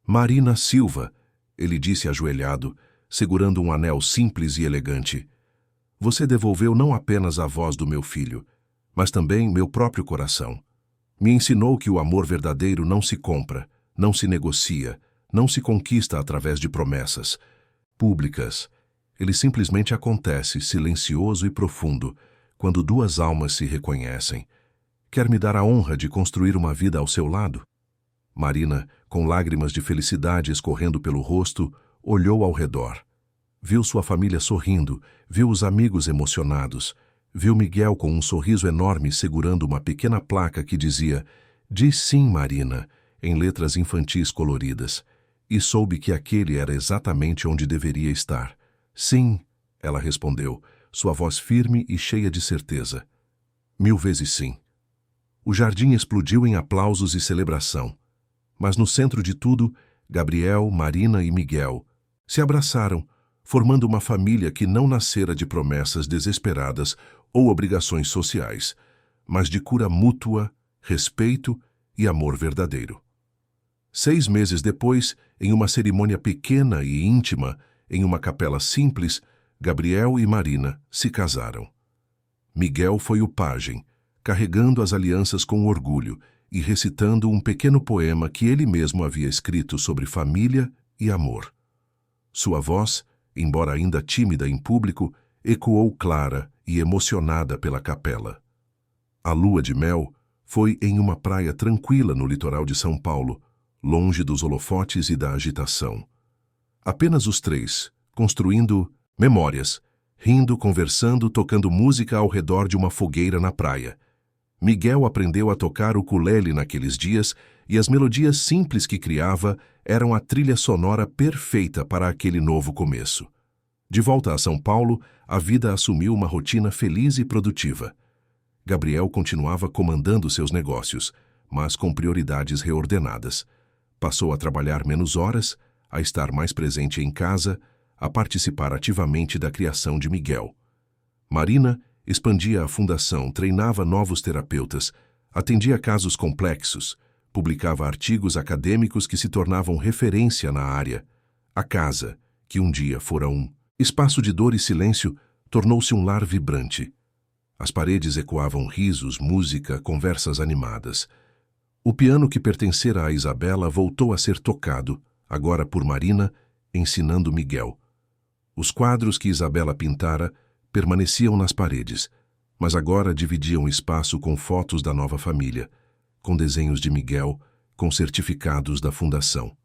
Marina Silva, ele disse ajoelhado, segurando um anel simples e elegante. Você devolveu não apenas a voz do meu filho, mas também meu próprio coração. Me ensinou que o amor verdadeiro não se compra, não se negocia, não se conquista através de promessas públicas. Ele simplesmente acontece, silencioso e profundo, quando duas almas se reconhecem. Quer me dar a honra de construir uma vida ao seu lado? Marina, com lágrimas de felicidade escorrendo pelo rosto, olhou ao redor. Viu sua família sorrindo, viu os amigos emocionados, viu Miguel com um sorriso enorme segurando uma pequena placa que dizia "Diz sim, Marina", em letras infantis coloridas, e soube que aquele era exatamente onde deveria estar. "Sim", ela respondeu, sua voz firme e cheia de certeza. 1000 vezes sim. O jardim explodiu em aplausos e celebração. Mas no centro de tudo, Gabriel, Marina e Miguel se abraçaram, formando uma família que não nascera de promessas desesperadas ou obrigações sociais, mas de cura mútua, respeito e amor verdadeiro. 6 meses depois, em uma cerimônia pequena e íntima, em uma capela simples, Gabriel e Marina se casaram. Miguel foi o pajem, carregando as alianças com orgulho e recitando um pequeno poema que ele mesmo havia escrito sobre família e amor. Sua voz, embora ainda tímida em público, ecoou clara e emocionada pela capela. A lua de mel foi em uma praia tranquila no litoral de São Paulo, longe dos holofotes e da agitação. Apenas os três, construindo memórias, rindo, conversando, tocando música ao redor de uma fogueira na praia. Miguel aprendeu a tocar o ukulele naqueles dias e as melodias simples que criava eram a trilha sonora perfeita para aquele novo começo. De volta a São Paulo, a vida assumiu uma rotina feliz e produtiva. Gabriel continuava comandando seus negócios, mas com prioridades reordenadas. Passou a trabalhar menos horas, a estar mais presente em casa, a participar ativamente da criação de Miguel. Marina expandia a fundação, treinava novos terapeutas, atendia casos complexos, publicava artigos acadêmicos que se tornavam referência na área. A casa, que um dia fora um espaço de dor e silêncio, tornou-se um lar vibrante. As paredes ecoavam risos, música, conversas animadas. O piano que pertencera a Isabela voltou a ser tocado, agora por Marina, ensinando Miguel. Os quadros que Isabela pintara permaneciam nas paredes, mas agora dividiam espaço com fotos da nova família, com desenhos de Miguel, com certificados da fundação.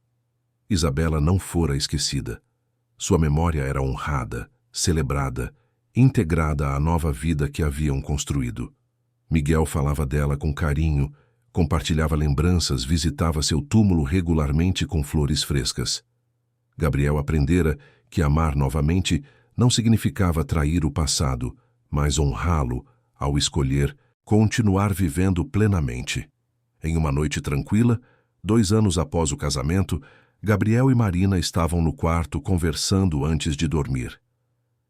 Isabela não fora esquecida. Sua memória era honrada, celebrada, integrada à nova vida que haviam construído. Miguel falava dela com carinho, compartilhava lembranças, visitava seu túmulo regularmente com flores frescas. Gabriel aprendera que amar novamente não significava trair o passado, mas honrá-lo ao escolher continuar vivendo plenamente. Em uma noite tranquila, 2 anos após o casamento, Gabriel e Marina estavam no quarto conversando antes de dormir.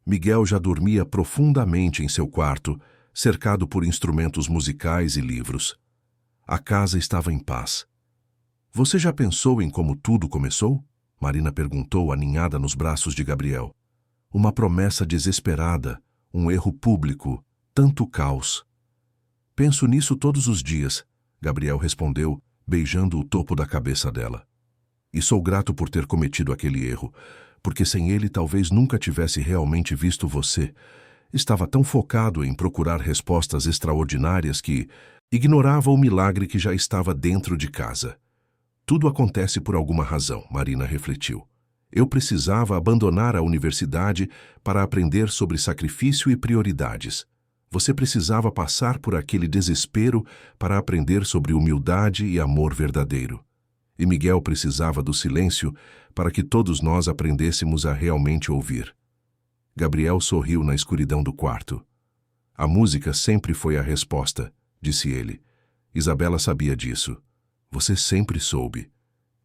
Miguel já dormia profundamente em seu quarto, cercado por instrumentos musicais e livros. A casa estava em paz. Você já pensou em como tudo começou? Marina perguntou, aninhada nos braços de Gabriel. Uma promessa desesperada, um erro público, tanto caos. Penso nisso todos os dias, Gabriel respondeu, beijando o topo da cabeça dela. E sou grato por ter cometido aquele erro, porque sem ele talvez nunca tivesse realmente visto você. Estava tão focado em procurar respostas extraordinárias que ignorava o milagre que já estava dentro de casa. Tudo acontece por alguma razão, Marina refletiu. Eu precisava abandonar a universidade para aprender sobre sacrifício e prioridades. Você precisava passar por aquele desespero para aprender sobre humildade e amor verdadeiro. E Miguel precisava do silêncio para que todos nós aprendêssemos a realmente ouvir. Gabriel sorriu na escuridão do quarto. A música sempre foi a resposta, disse ele. Isabela sabia disso. Você sempre soube.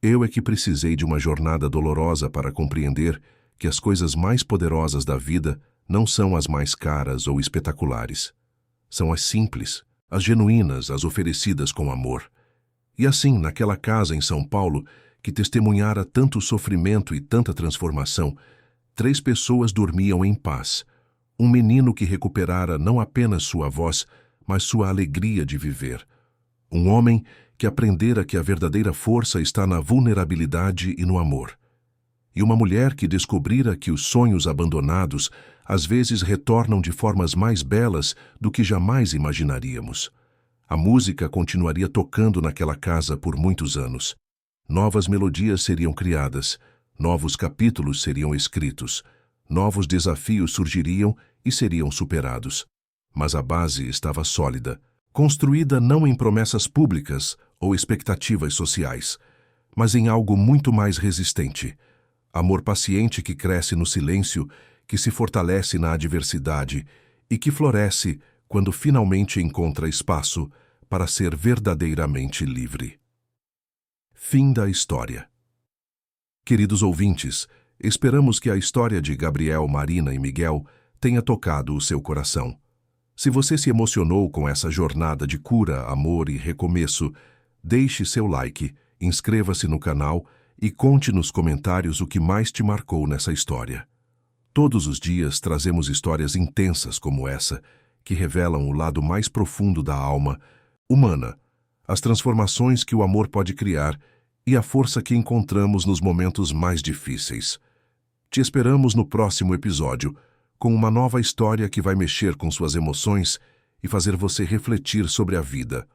Eu é que precisei de uma jornada dolorosa para compreender que as coisas mais poderosas da vida não são as mais caras ou espetaculares. São as simples, as genuínas, as oferecidas com amor. E assim, naquela casa em São Paulo, que testemunhara tanto sofrimento e tanta transformação, 3 pessoas dormiam em paz. Um menino que recuperara não apenas sua voz, mas sua alegria de viver. Um homem que aprendera que a verdadeira força está na vulnerabilidade e no amor. E uma mulher que descobrira que os sonhos abandonados às vezes retornam de formas mais belas do que jamais imaginaríamos. A música continuaria tocando naquela casa por muitos anos. Novas melodias seriam criadas, novos capítulos seriam escritos, novos desafios surgiriam e seriam superados. Mas a base estava sólida, construída não em promessas públicas ou expectativas sociais, mas em algo muito mais resistente. Amor paciente que cresce no silêncio, que se fortalece na adversidade e que floresce quando finalmente encontra espaço para ser verdadeiramente livre. Fim da história. Queridos ouvintes, esperamos que a história de Gabriel, Marina e Miguel tenha tocado o seu coração. Se você se emocionou com essa jornada de cura, amor e recomeço, deixe seu like, inscreva-se no canal e conte nos comentários o que mais te marcou nessa história. Todos os dias trazemos histórias intensas como essa, que revelam o lado mais profundo da alma humana, as transformações que o amor pode criar e a força que encontramos nos momentos mais difíceis. Te esperamos no próximo episódio, com uma nova história que vai mexer com suas emoções e fazer você refletir sobre a vida.